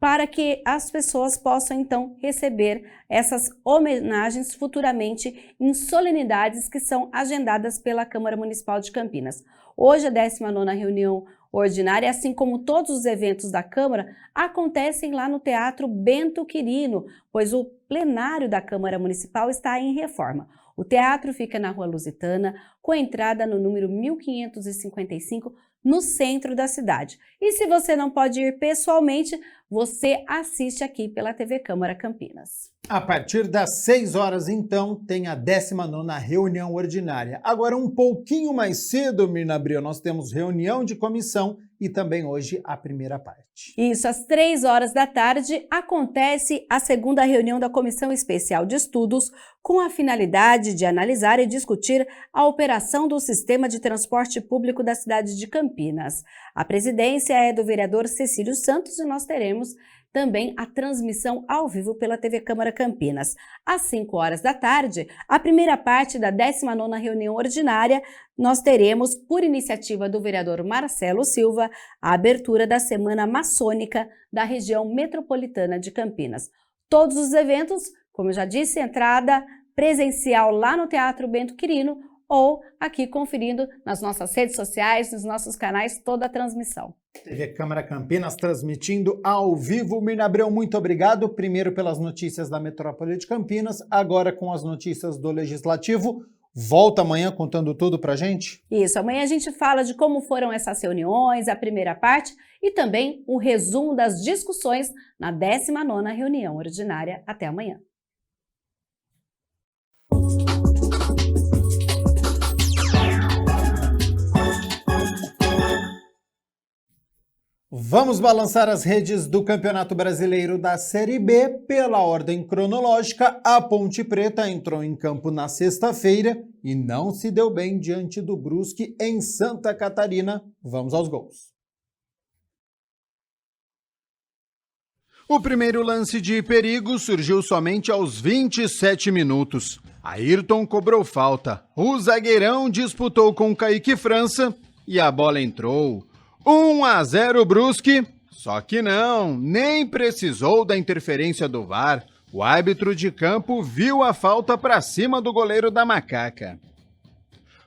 para que as pessoas possam então receber essas homenagens futuramente em solenidades que são agendadas pela Câmara Municipal de Campinas. Hoje, a 19ª reunião ordinária, assim como todos os eventos da Câmara, acontecem lá no Teatro Bento Quirino, pois o plenário da Câmara Municipal está em reforma. O teatro fica na Rua Lusitana, com entrada no número 1555, no centro da cidade. E se você não pode ir pessoalmente, você assiste aqui pela TV Câmara Campinas. A partir das 6 horas, então, tem a 19ª reunião ordinária. Agora, um pouquinho mais cedo, Mirna Abreu, nós temos reunião de comissão e também hoje a primeira parte. Isso, às 3 horas da tarde, acontece a segunda reunião da Comissão Especial de Estudos com a finalidade de analisar e discutir a operação do sistema de transporte público da cidade de Campinas. A presidência é do vereador Cecílio Santos e nós teremos também a transmissão ao vivo pela TV Câmara Campinas. Às 5 horas da tarde, a primeira parte da 19ª reunião ordinária, nós teremos, por iniciativa do vereador Marcelo Silva, a abertura da Semana Maçônica da região metropolitana de Campinas. Todos os eventos, como eu já disse, entrada presencial lá no Teatro Bento Quirino ou aqui conferindo nas nossas redes sociais, nos nossos canais, toda a transmissão. TV Câmara Campinas transmitindo ao vivo. Mirna Abreu, muito obrigado. Primeiro pelas notícias da Metrópole de Campinas, agora com as notícias do Legislativo. Volta amanhã contando tudo pra gente? Isso, amanhã a gente fala de como foram essas reuniões, a primeira parte e também o resumo das discussões na 19ª reunião ordinária. Até amanhã. Vamos balançar as redes do Campeonato Brasileiro da Série B. Pela ordem cronológica, a Ponte Preta entrou em campo na sexta-feira e não se deu bem diante do Brusque em Santa Catarina. Vamos aos gols. O primeiro lance de perigo surgiu somente aos 27 minutos. Ayrton cobrou falta. O zagueirão disputou com Kaique França e a bola entrou. 1-0 Brusque, Só que não, nem precisou da interferência do VAR. O árbitro de campo viu a falta para cima do goleiro da Macaca.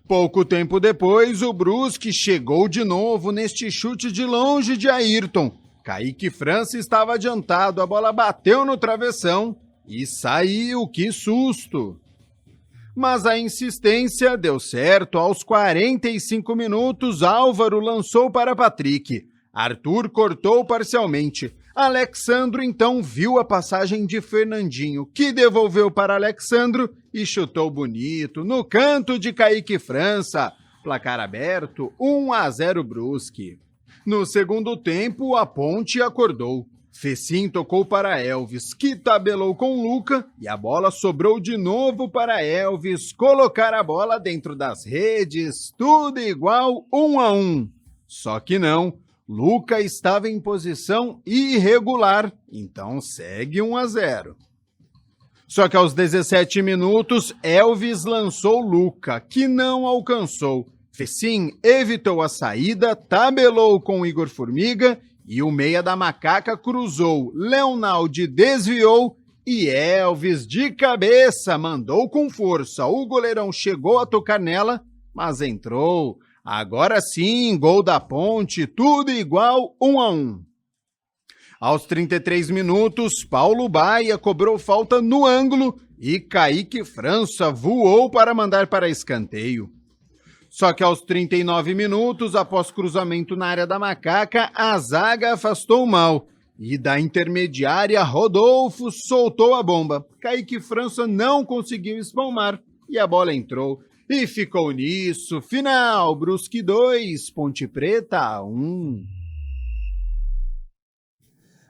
Pouco tempo depois, o Brusque chegou de novo neste chute de longe de Ayrton. Kaique França estava adiantado, a bola bateu no travessão e saiu, que susto! Mas a insistência deu certo. Aos 45 minutos, Álvaro lançou para Patrick. Arthur cortou parcialmente. Alexandro então viu a passagem de Fernandinho, que devolveu para Alexandro e chutou bonito no canto de Kaique França. Placar aberto, 1-0 Brusque. No segundo tempo, a Ponte acordou. Fecim tocou para Elvis, que tabelou com Luca, e a bola sobrou de novo para Elvis colocar a bola dentro das redes, tudo igual, 1-1. Só que não, Luca estava em posição irregular, então segue 1-0. Só que aos 17 minutos, Elvis lançou Luca, que não alcançou. Fecim evitou a saída, tabelou com Igor Formiga, e o meia da Macaca cruzou, Leonaldi desviou e Elvis de cabeça mandou com força. O goleirão chegou a tocar nela, mas entrou. Agora sim, gol da Ponte, tudo igual, 1-1. Aos 33 minutos, Paulo Baia cobrou falta no ângulo e Kaique França voou para mandar para escanteio. Só que aos 39 minutos, após cruzamento na área da Macaca, a zaga afastou o mal. E da intermediária, Rodolfo soltou a bomba. Kaique França não conseguiu espalmar e a bola entrou. E ficou nisso. Final, Brusque 2, Ponte Preta 1.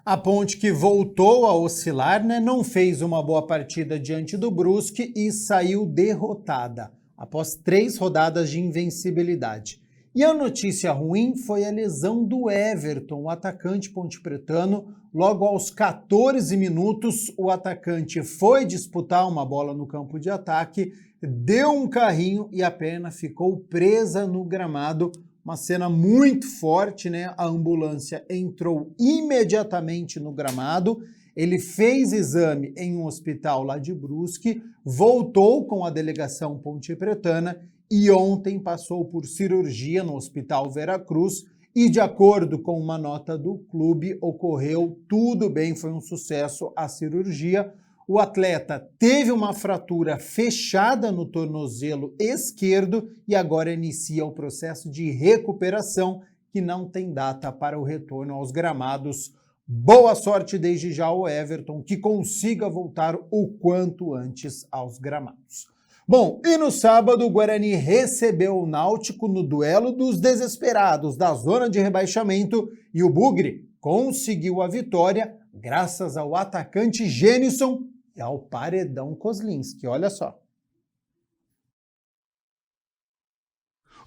A Ponte, que voltou a oscilar, não fez uma boa partida diante do Brusque e saiu derrotada após 3 rodadas de invencibilidade. E a notícia ruim foi a lesão do Everton, o atacante pontepretano. Logo aos 14 minutos, o atacante foi disputar uma bola no campo de ataque, deu um carrinho e a perna ficou presa no gramado. Uma cena muito forte, né? A ambulância entrou imediatamente no gramado. Ele fez exame em um hospital lá de Brusque, voltou com a delegação pontepretana e ontem passou por cirurgia no Hospital Veracruz e, de acordo com uma nota do clube, ocorreu tudo bem, foi um sucesso a cirurgia. O atleta teve uma fratura fechada no tornozelo esquerdo e agora inicia o processo de recuperação, que não tem data para o retorno aos gramados. Boa sorte desde já ao Everton, que consiga voltar o quanto antes aos gramados. Bom, e no sábado o Guarani recebeu o Náutico no duelo dos desesperados da zona de rebaixamento e o Bugre conseguiu a vitória graças ao atacante Gênison e ao paredão Kozlinski, olha só.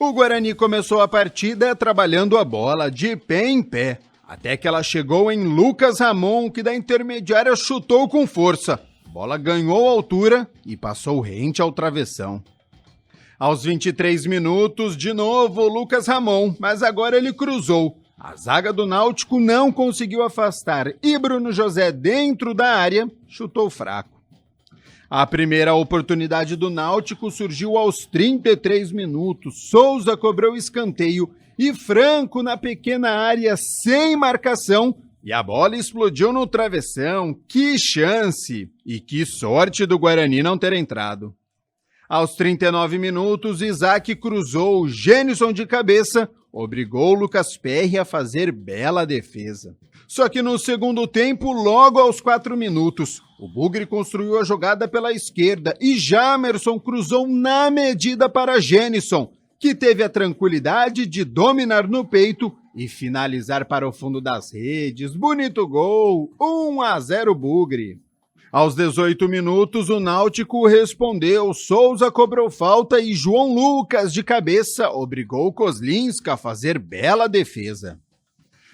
O Guarani começou a partida trabalhando a bola de pé em pé, até que ela chegou em Lucas Ramon, que da intermediária chutou com força. A bola ganhou altura e passou rente ao travessão. Aos 23 minutos, de novo, Lucas Ramon, mas agora ele cruzou. A zaga do Náutico não conseguiu afastar e Bruno José, dentro da área, chutou fraco. A primeira oportunidade do Náutico surgiu aos 33 minutos. Souza cobrou escanteio e Franco na pequena área sem marcação e a bola explodiu no travessão. Que chance! E que sorte do Guarani não ter entrado. Aos 39 minutos, Isaac cruzou, Gênison de cabeça obrigou Lucas Perry a fazer bela defesa. Só que no segundo tempo, logo aos 4 minutos, o Bugre construiu a jogada pela esquerda e Jamerson cruzou na medida para Gênison, que teve a tranquilidade de dominar no peito e finalizar para o fundo das redes. Bonito gol, 1-0 Bugre. Aos 18 minutos, o Náutico respondeu, Souza cobrou falta e João Lucas, de cabeça, obrigou Kozlinski a fazer bela defesa.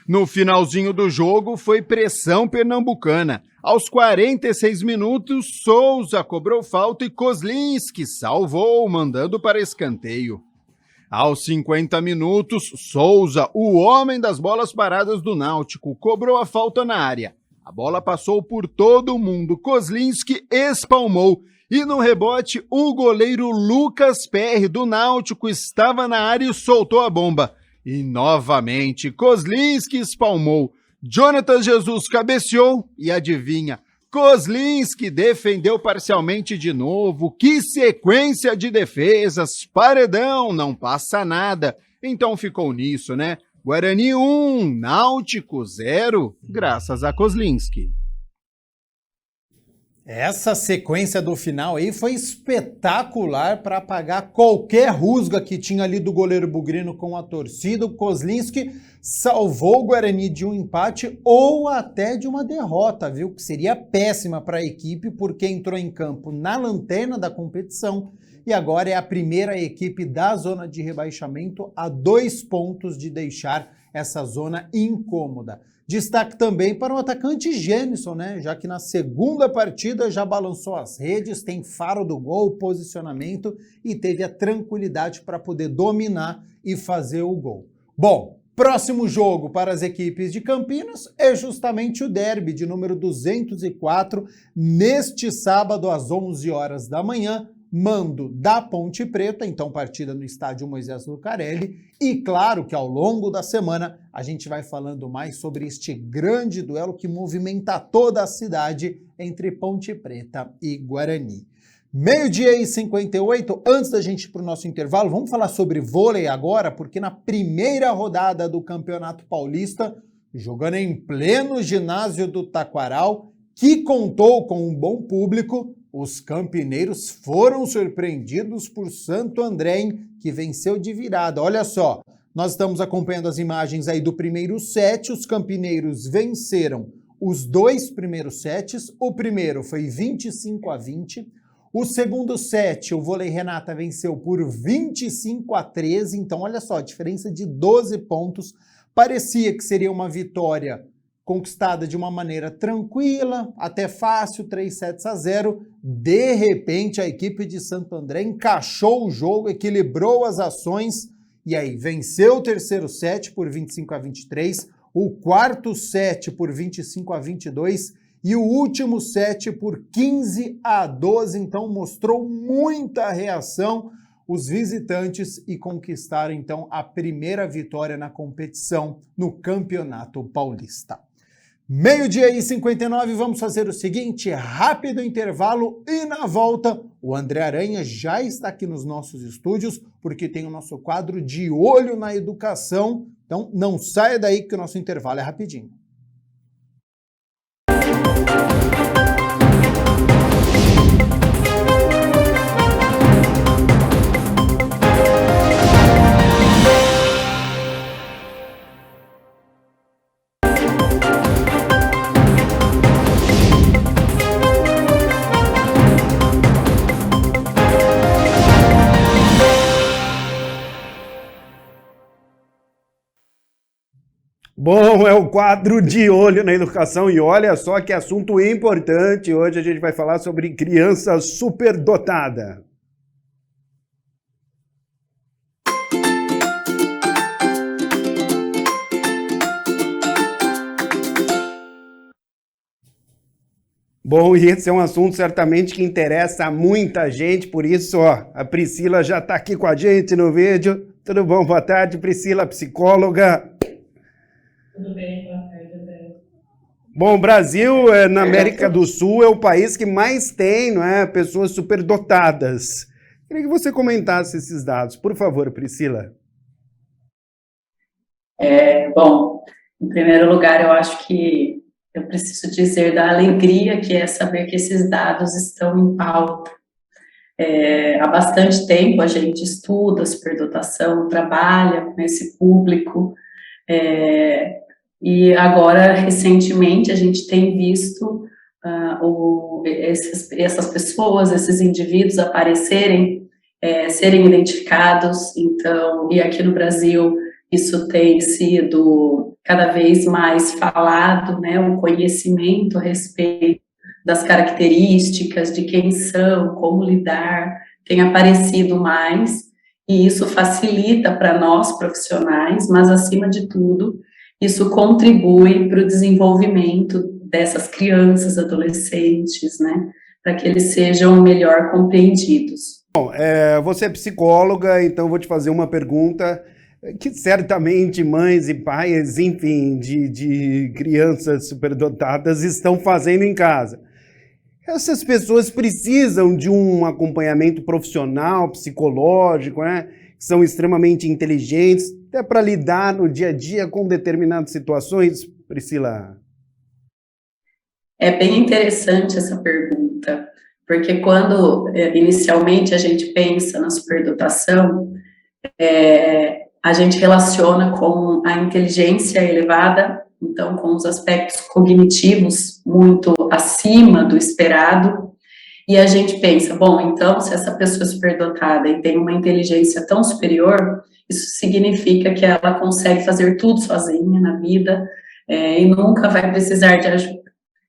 No finalzinho do jogo, foi pressão pernambucana. Aos 46 minutos, Souza cobrou falta e Kozlinski salvou, mandando para escanteio. Aos 50 minutos, Souza, o homem das bolas paradas do Náutico, cobrou a falta na área. A bola passou por todo mundo, Kozlinski espalmou e no rebote o goleiro Lucas Perry do Náutico estava na área e soltou a bomba. E novamente Kozlinski espalmou, Jonathan Jesus cabeceou e adivinha, Kozlinski defendeu parcialmente de novo, que sequência de defesas, paredão, não passa nada. Então ficou nisso, né? Guarani 1, Náutico 0, graças a Kozlinski. Essa sequência do final aí foi espetacular para apagar qualquer rusga que tinha ali do goleiro Bugrino com a torcida. O Kozlinski salvou o Guarani de um empate ou até de uma derrota, viu? Que seria péssima para a equipe porque entrou em campo na lanterna da competição e agora é a primeira equipe da zona de rebaixamento a 2 pontos de deixar essa zona incômoda. Destaque também para o atacante Gênison, né? Já que na segunda partida já balançou as redes, tem faro do gol, posicionamento e teve a tranquilidade para poder dominar e fazer o gol. Bom, próximo jogo para as equipes de Campinas é justamente o derby de número 204, neste sábado às 11 horas da manhã, mando da Ponte Preta, então partida no estádio Moisés Lucarelli, e claro que ao longo da semana a gente vai falando mais sobre este grande duelo que movimenta toda a cidade entre Ponte Preta e Guarani. 12h58, antes da gente ir para o nosso intervalo, vamos falar sobre vôlei agora, porque na primeira rodada do Campeonato Paulista, jogando em pleno ginásio do Taquaral, que contou com um bom público, os campineiros foram surpreendidos por Santo André, que venceu de virada. Olha só, nós estamos acompanhando as imagens aí do primeiro set, os campineiros venceram os 2 primeiros sets, o primeiro foi 25-20, o segundo set, o Vôlei Renata venceu por 25-13, então olha só, diferença de 12 pontos, parecia que seria uma vitória conquistada de uma maneira tranquila, até fácil, 3-0. De repente, a equipe de Santo André encaixou o jogo, equilibrou as ações e aí venceu o terceiro set por 25-23, o quarto set por 25-22 e o último set por 15-12. Então, mostrou muita reação os visitantes e conquistaram, então, a primeira vitória na competição no Campeonato Paulista. 12h59, vamos fazer o seguinte, rápido intervalo e na volta o André Aranha já está aqui nos nossos estúdios porque tem o nosso quadro De Olho na Educação, então não saia daí que o nosso intervalo é rapidinho. Bom, é o quadro De Olho na Educação e olha só que assunto importante. Hoje a gente vai falar sobre criança superdotada. Bom, e esse é um assunto certamente que interessa a muita gente, por isso, ó, a Priscila já está aqui com a gente no vídeo. Tudo bom? Boa tarde, Priscila, psicóloga. Tudo bem, boa tarde, André. Bom, o Brasil, na América do Sul, é o país que mais tem, não é, pessoas superdotadas. Queria que você comentasse esses dados, por favor, Priscila. Bom, em primeiro lugar, eu acho que eu preciso dizer da alegria que é saber que esses dados estão em pauta. Há bastante tempo a gente estuda a superdotação, trabalha com esse público, e agora, recentemente, a gente tem visto essas pessoas, esses indivíduos aparecerem, serem identificados, então, e aqui no Brasil isso tem sido cada vez mais falado, né, o conhecimento a respeito das características, de quem são, como lidar, tem aparecido mais, e isso facilita para nós profissionais, mas acima de tudo, isso contribui para o desenvolvimento dessas crianças, adolescentes, né, para que eles sejam melhor compreendidos. Bom, você é psicóloga, então vou te fazer uma pergunta que certamente mães e pais, enfim, de crianças superdotadas estão fazendo em casa. Essas pessoas precisam de um acompanhamento profissional, psicológico, né? Que são extremamente inteligentes, até para lidar no dia a dia com determinadas situações, Priscila? É bem interessante essa pergunta, porque quando inicialmente a gente pensa na superdotação, a gente relaciona com a inteligência elevada, então com os aspectos cognitivos muito acima do esperado, e a gente pensa, bom, então se essa pessoa é superdotada e tem uma inteligência tão superior, isso significa que ela consegue fazer tudo sozinha na vida e nunca vai precisar de ajuda.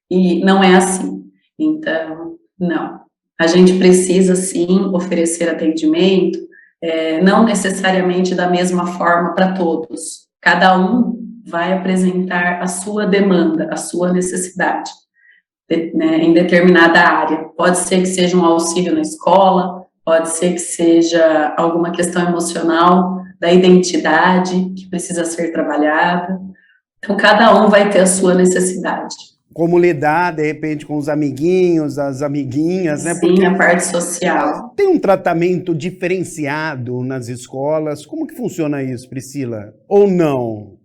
E não é assim. Então, não. A gente precisa, sim, oferecer atendimento, não necessariamente da mesma forma para todos. Cada um vai apresentar a sua demanda, a sua necessidade, né, em determinada área. Pode ser que seja um auxílio na escola, pode ser que seja alguma questão emocional, da identidade, que precisa ser trabalhada. Então, cada um vai ter a sua necessidade. Como lidar, de repente, com os amiguinhos, as amiguinhas, né? Sim, porque a parte social. Tem um tratamento diferenciado nas escolas? Como que funciona isso, Priscila? Ou não?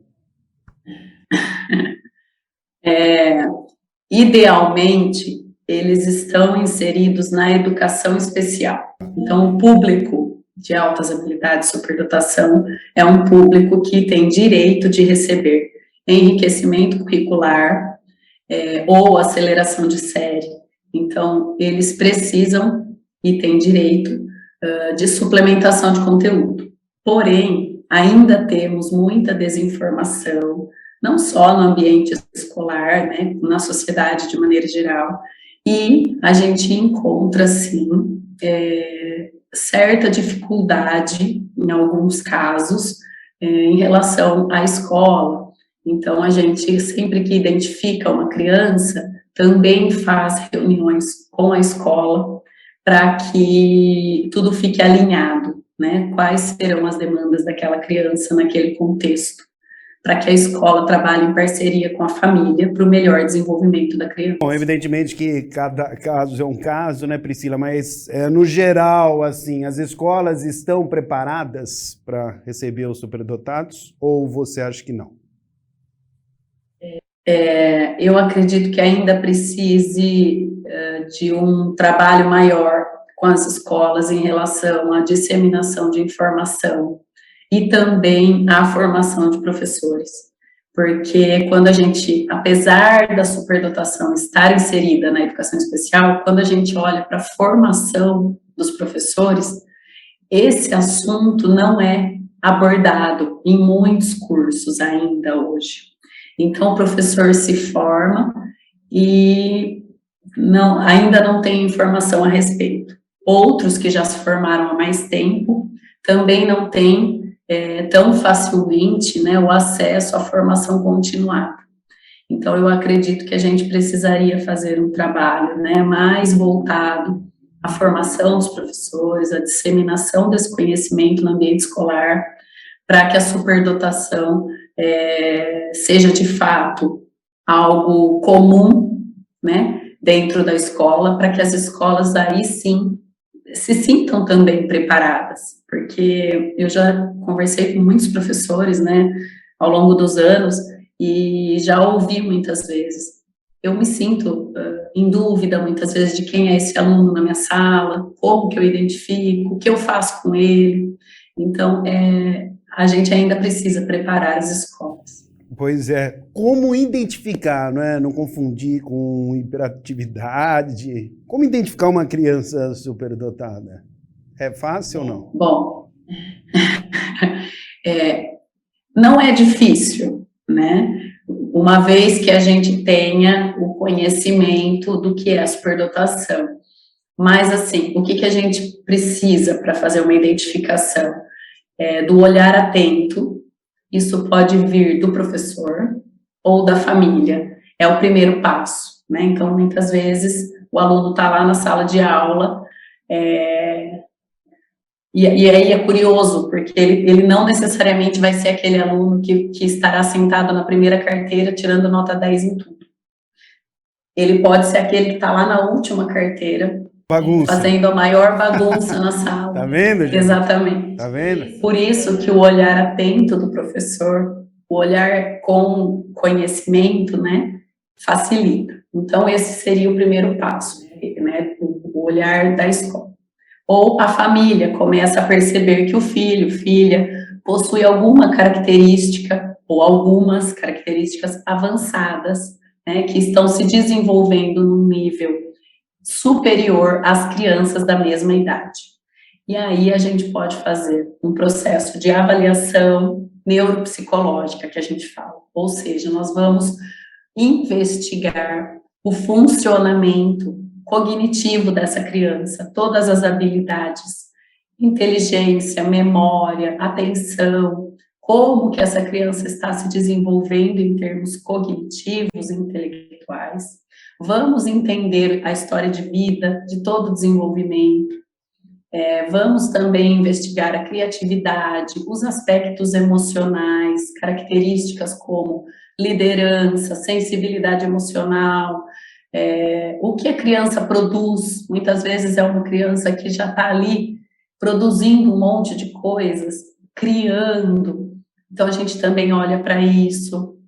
Idealmente, eles estão inseridos na educação especial. Então, o público de altas habilidades, superdotação, é um público que tem direito de receber enriquecimento curricular, ou aceleração de série. Então, eles precisam e têm direito de suplementação de conteúdo. Porém, ainda temos muita desinformação, não só no ambiente escolar, né, na sociedade de maneira geral, e a gente encontra, sim, certa dificuldade, em alguns casos, em relação à escola. Então, a gente, sempre que identifica uma criança, também faz reuniões com a escola para que tudo fique alinhado, né? Quais serão as demandas daquela criança naquele contexto, para que a escola trabalhe em parceria com a família para o melhor desenvolvimento da criança. Bom, evidentemente que cada caso é um caso, né, Priscila? Mas, no geral, assim, as escolas estão preparadas para receber os superdotados ou você acha que não? Eu acredito que ainda precise de um trabalho maior com as escolas em relação à disseminação de informação e também à formação de professores, porque quando a gente, apesar da superdotação estar inserida na educação especial, quando a gente olha para a formação dos professores, esse assunto não é abordado em muitos cursos ainda hoje. Então, o professor se forma e ainda não tem informação a respeito. Outros que já se formaram há mais tempo também não têm tão facilmente, né, o acesso à formação continuada. Então, eu acredito que a gente precisaria fazer um trabalho, né, mais voltado à formação dos professores, à disseminação desse conhecimento no ambiente escolar, para que a superdotação seja de fato algo comum, né, dentro da escola, para que as escolas aí sim se sintam também preparadas, porque eu já conversei com muitos professores, né, ao longo dos anos, e já ouvi muitas vezes, eu me sinto em dúvida muitas vezes de quem é esse aluno na minha sala, como que eu identifico, o que eu faço com ele. Então, a gente ainda precisa preparar as escolas. Pois é, como identificar, não é? Não confundir com hiperatividade. Como identificar uma criança superdotada? É fácil ou não? Bom, não é difícil, né? Uma vez que a gente tenha o conhecimento do que é a superdotação. Mas, assim, o que a gente precisa para fazer uma identificação? Do olhar atento, isso pode vir do professor ou da família, é o primeiro passo, né? Então, muitas vezes, o aluno está lá na sala de aula, e aí é curioso, porque ele não necessariamente vai ser aquele aluno que estará sentado na primeira carteira, tirando nota 10 em tudo. Ele pode ser aquele que está lá na última carteira, fazendo a maior bagunça na sala. Tá vendo, gente? Exatamente. Tá vendo? Por isso que o olhar atento do professor, o olhar com conhecimento, né, facilita. Então, esse seria o primeiro passo, né, o olhar da escola. Ou a família começa a perceber que o filho, filha, possui alguma característica, ou algumas características avançadas, né, que estão se desenvolvendo num nível superior às crianças da mesma idade. E aí a gente pode fazer um processo de avaliação neuropsicológica, que a gente fala. Ou seja, nós vamos investigar o funcionamento cognitivo dessa criança, todas as habilidades, inteligência, memória, atenção, como que essa criança está se desenvolvendo em termos cognitivos e intelectuais. Vamos entender a história de vida, de todo o desenvolvimento. Vamos também investigar a criatividade, os aspectos emocionais, características como liderança, sensibilidade emocional, o que a criança produz. Muitas vezes é uma criança que já está ali produzindo um monte de coisas, criando. Então, a gente também olha para isso,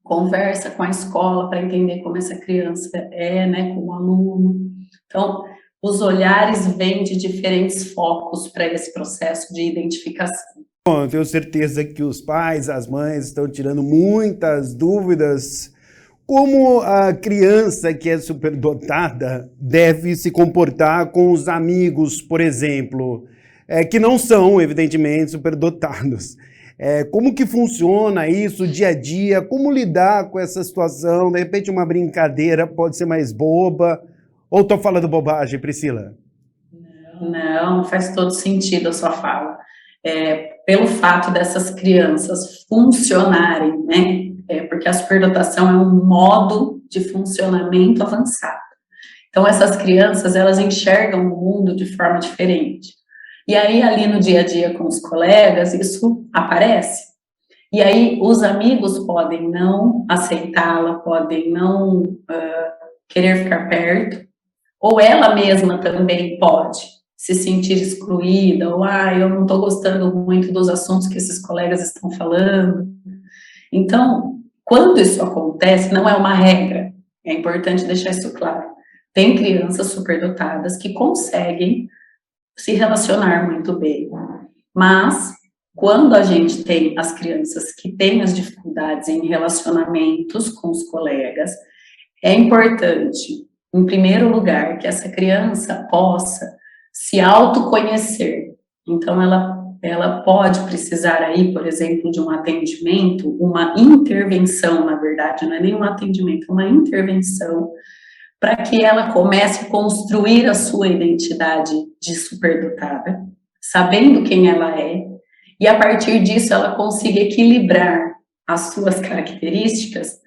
conversa com a escola para entender como essa criança né, como aluno. Então, os olhares vêm de diferentes focos para esse processo de identificação. Bom, eu tenho certeza que os pais, as mães estão tirando muitas dúvidas. Como a criança que é superdotada deve se comportar com os amigos, por exemplo, que não são, evidentemente, superdotados? Como que funciona isso dia a dia? Como lidar com essa situação? De repente uma brincadeira pode ser mais boba? Ou estou falando bobagem, Priscila? Não, faz todo sentido a sua fala. Pelo fato dessas crianças funcionarem, né? Porque a superdotação é um modo de funcionamento avançado. Então, essas crianças, elas enxergam o mundo de forma diferente. E aí, ali no dia a dia com os colegas, isso aparece. E aí, os amigos podem não aceitá-la, podem não querer ficar perto, ou ela mesma também pode se sentir excluída, ou eu não estou gostando muito dos assuntos que esses colegas estão falando. Então, quando isso acontece, não é uma regra, é importante deixar isso claro. Tem crianças superdotadas que conseguem se relacionar muito bem, mas quando a gente tem as crianças que têm as dificuldades em relacionamentos com os colegas, é importante, em primeiro lugar, que essa criança possa se autoconhecer. Então, ela pode precisar aí, por exemplo, de um atendimento, uma intervenção, na verdade, não é nem um atendimento, é uma intervenção, para que ela comece a construir a sua identidade de superdotada, sabendo quem ela é, e a partir disso ela consiga equilibrar as suas características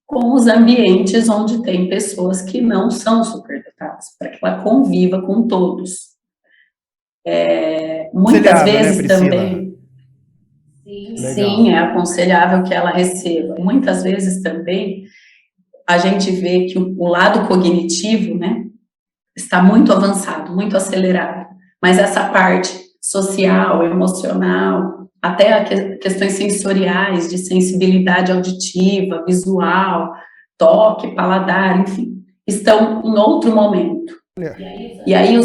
com os ambientes onde tem pessoas que não são superdotadas, para que ela conviva com todos. Muitas vezes, né, também, sim, é aconselhável que ela receba. Muitas vezes também a gente vê que o lado cognitivo, né, está muito avançado, muito acelerado, mas essa parte social, emocional, até questões sensoriais, de sensibilidade auditiva, visual, toque, paladar, enfim, estão em outro momento. E aí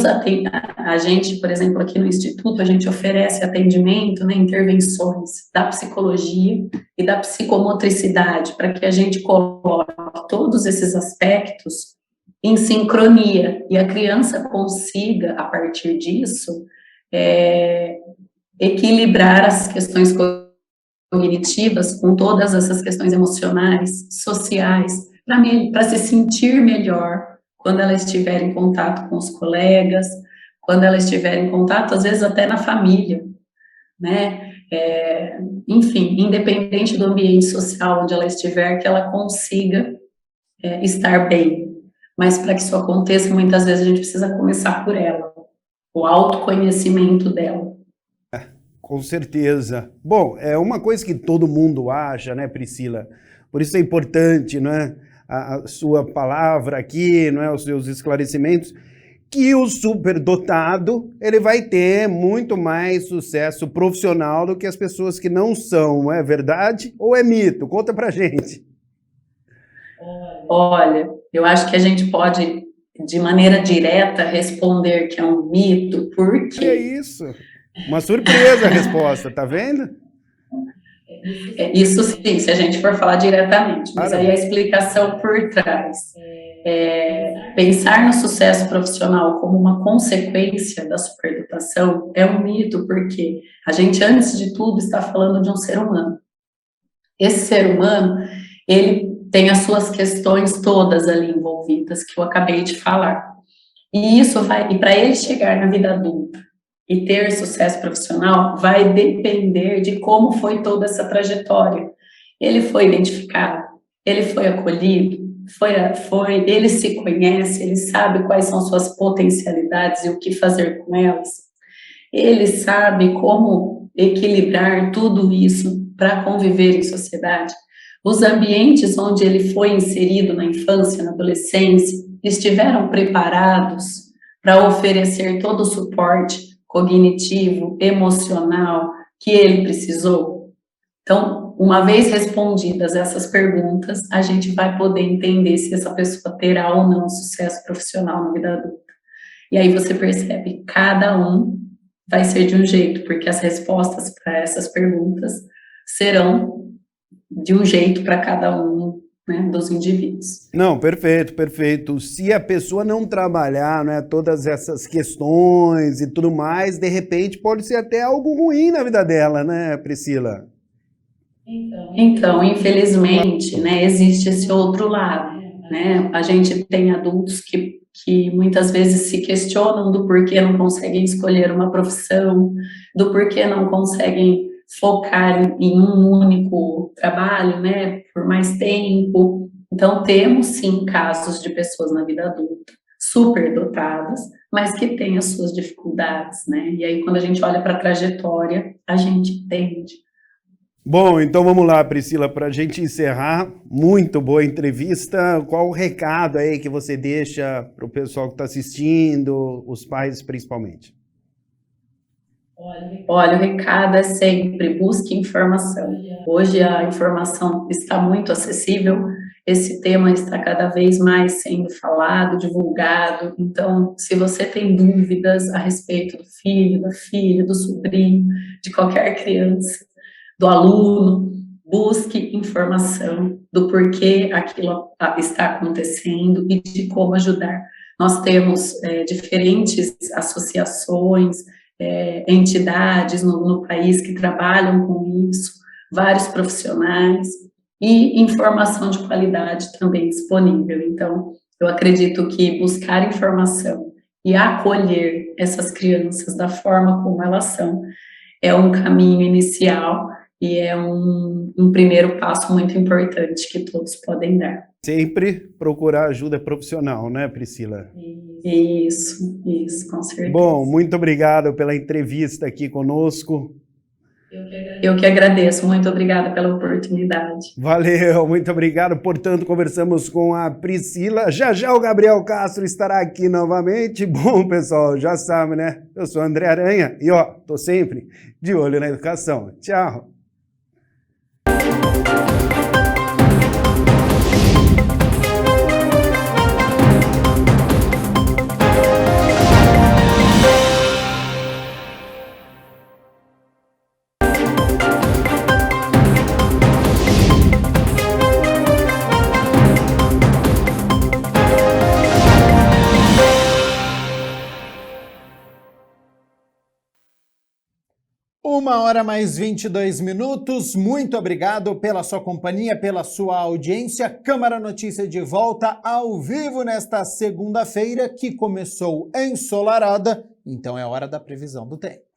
a gente, por exemplo, aqui no Instituto, a gente oferece atendimento, né, intervenções da psicologia e da psicomotricidade, para que a gente coloque todos esses aspectos em sincronia, e a criança consiga, a partir disso, equilibrar as questões cognitivas com todas essas questões emocionais, sociais, para se sentir melhor quando ela estiver em contato com os colegas, quando ela estiver em contato, às vezes até na família, né? Enfim, independente do ambiente social onde ela estiver, que ela consiga estar bem. Mas para que isso aconteça, muitas vezes a gente precisa começar por ela, o autoconhecimento dela. Com certeza. Bom, é uma coisa que todo mundo acha, né, Priscila? Por isso é importante, né, a sua palavra aqui, né, os seus esclarecimentos, que o superdotado ele vai ter muito mais sucesso profissional do que as pessoas que não são, não é verdade? Ou é mito? Conta pra gente. Olha, eu acho que a gente pode, de maneira direta, responder que é um mito, porque... É isso. Uma surpresa a resposta, tá vendo? Isso sim, se a gente for falar diretamente, mas aí a explicação por trás. Pensar no sucesso profissional como uma consequência da superdotação é um mito, porque a gente, antes de tudo, está falando de um ser humano. Esse ser humano, ele tem as suas questões todas ali envolvidas, que eu acabei de falar. E isso vai, e para ele chegar na vida adulta e ter sucesso profissional, vai depender de como foi toda essa trajetória. Ele foi identificado, ele foi acolhido, ele se conhece, ele sabe quais são suas potencialidades e o que fazer com elas. Ele sabe como equilibrar tudo isso para conviver em sociedade. Os ambientes onde ele foi inserido na infância, na adolescência, estiveram preparados para oferecer todo o suporte cognitivo, emocional que ele precisou? Então, uma vez respondidas essas perguntas, a gente vai poder entender se essa pessoa terá ou não sucesso profissional na vida adulta. E aí você percebe, cada um vai ser de um jeito, porque as respostas para essas perguntas serão de um jeito para cada um, né, dos indivíduos. Não, perfeito, perfeito. Se a pessoa não trabalhar, né, todas essas questões e tudo mais, de repente pode ser até algo ruim na vida dela, né, Priscila? Então, infelizmente, né, existe esse outro lado, né? A gente tem adultos que muitas vezes se questionam do porquê não conseguem escolher uma profissão, do porquê não conseguem focar em um único trabalho, né, por mais tempo. Então, temos, sim, casos de pessoas na vida adulta superdotadas, mas que têm as suas dificuldades, né? E aí, quando a gente olha para a trajetória, a gente entende. Bom, então vamos lá, Priscila, para a gente encerrar, muito boa entrevista. Qual o recado aí que você deixa para o pessoal que está assistindo, os pais principalmente? Olha, o recado é sempre busque informação. Hoje a informação está muito acessível, esse tema está cada vez mais sendo falado, divulgado. Então, se você tem dúvidas a respeito do filho, da filha, do sobrinho, de qualquer criança, do aluno, busque informação do porquê aquilo está acontecendo e de como ajudar. Nós temos diferentes associações, entidades no país que trabalham com isso, vários profissionais e informação de qualidade também disponível. Então, eu acredito que buscar informação e acolher essas crianças da forma como elas são é um caminho inicial e é um primeiro passo muito importante que todos podem dar. Sempre procurar ajuda profissional, né, Priscila? Isso, com certeza. Bom, muito obrigado pela entrevista aqui conosco. Eu que agradeço, muito obrigada pela oportunidade. Valeu, muito obrigado. Portanto, conversamos com a Priscila. Já já o Gabriel Castro estará aqui novamente. Bom, pessoal, já sabe, né? Eu sou André Aranha e, tô sempre de olho na educação. Tchau. 1h mais 22. Muito obrigado pela sua companhia, pela sua audiência. Câmara Notícia de volta ao vivo nesta segunda-feira, que começou ensolarada, então é hora da previsão do tempo.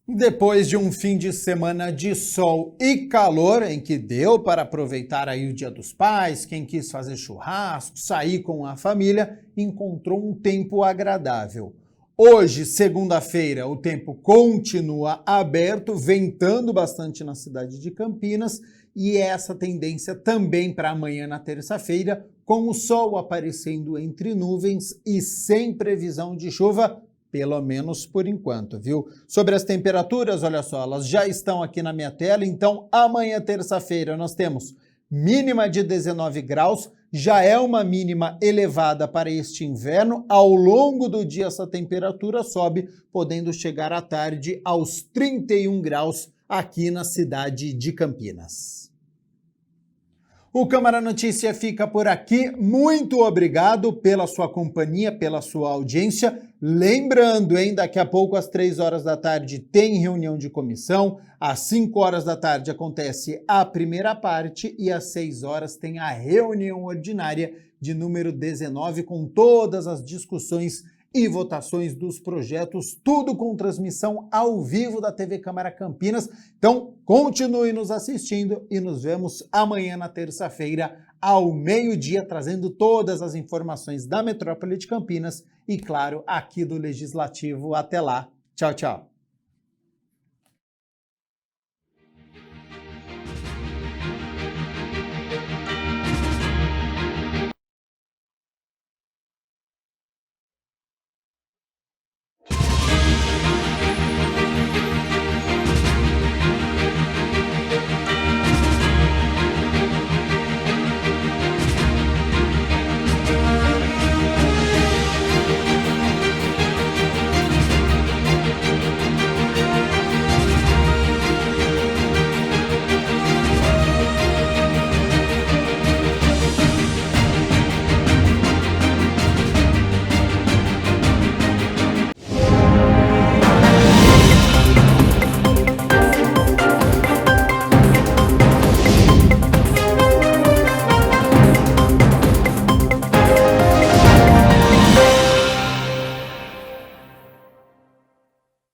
Depois de um fim de semana de sol e calor, em que deu para aproveitar aí o Dia dos Pais, quem quis fazer churrasco, sair com a família, encontrou um tempo agradável. Hoje, segunda-feira, o tempo continua aberto, ventando bastante na cidade de Campinas, e essa tendência também para amanhã, na terça-feira, com o sol aparecendo entre nuvens e sem previsão de chuva, pelo menos por enquanto, viu? Sobre as temperaturas, olha só, elas já estão aqui na minha tela, então amanhã, terça-feira, nós temos mínima de 19 graus, já é uma mínima elevada para este inverno. Ao longo do dia essa temperatura sobe, podendo chegar à tarde aos 31 graus aqui na cidade de Campinas. O Câmara Notícia fica por aqui. Muito obrigado pela sua companhia, pela sua audiência. Lembrando, daqui a pouco às 3 horas da tarde tem reunião de comissão, às 5 horas da tarde acontece a primeira parte e às 6 horas tem a reunião ordinária de número 19 com todas as discussões e votações dos projetos, tudo com transmissão ao vivo da TV Câmara Campinas. Então, continue nos assistindo e nos vemos amanhã na terça-feira, ao meio-dia, trazendo todas as informações da metrópole de Campinas e, claro, aqui do Legislativo. Até lá. Tchau, tchau.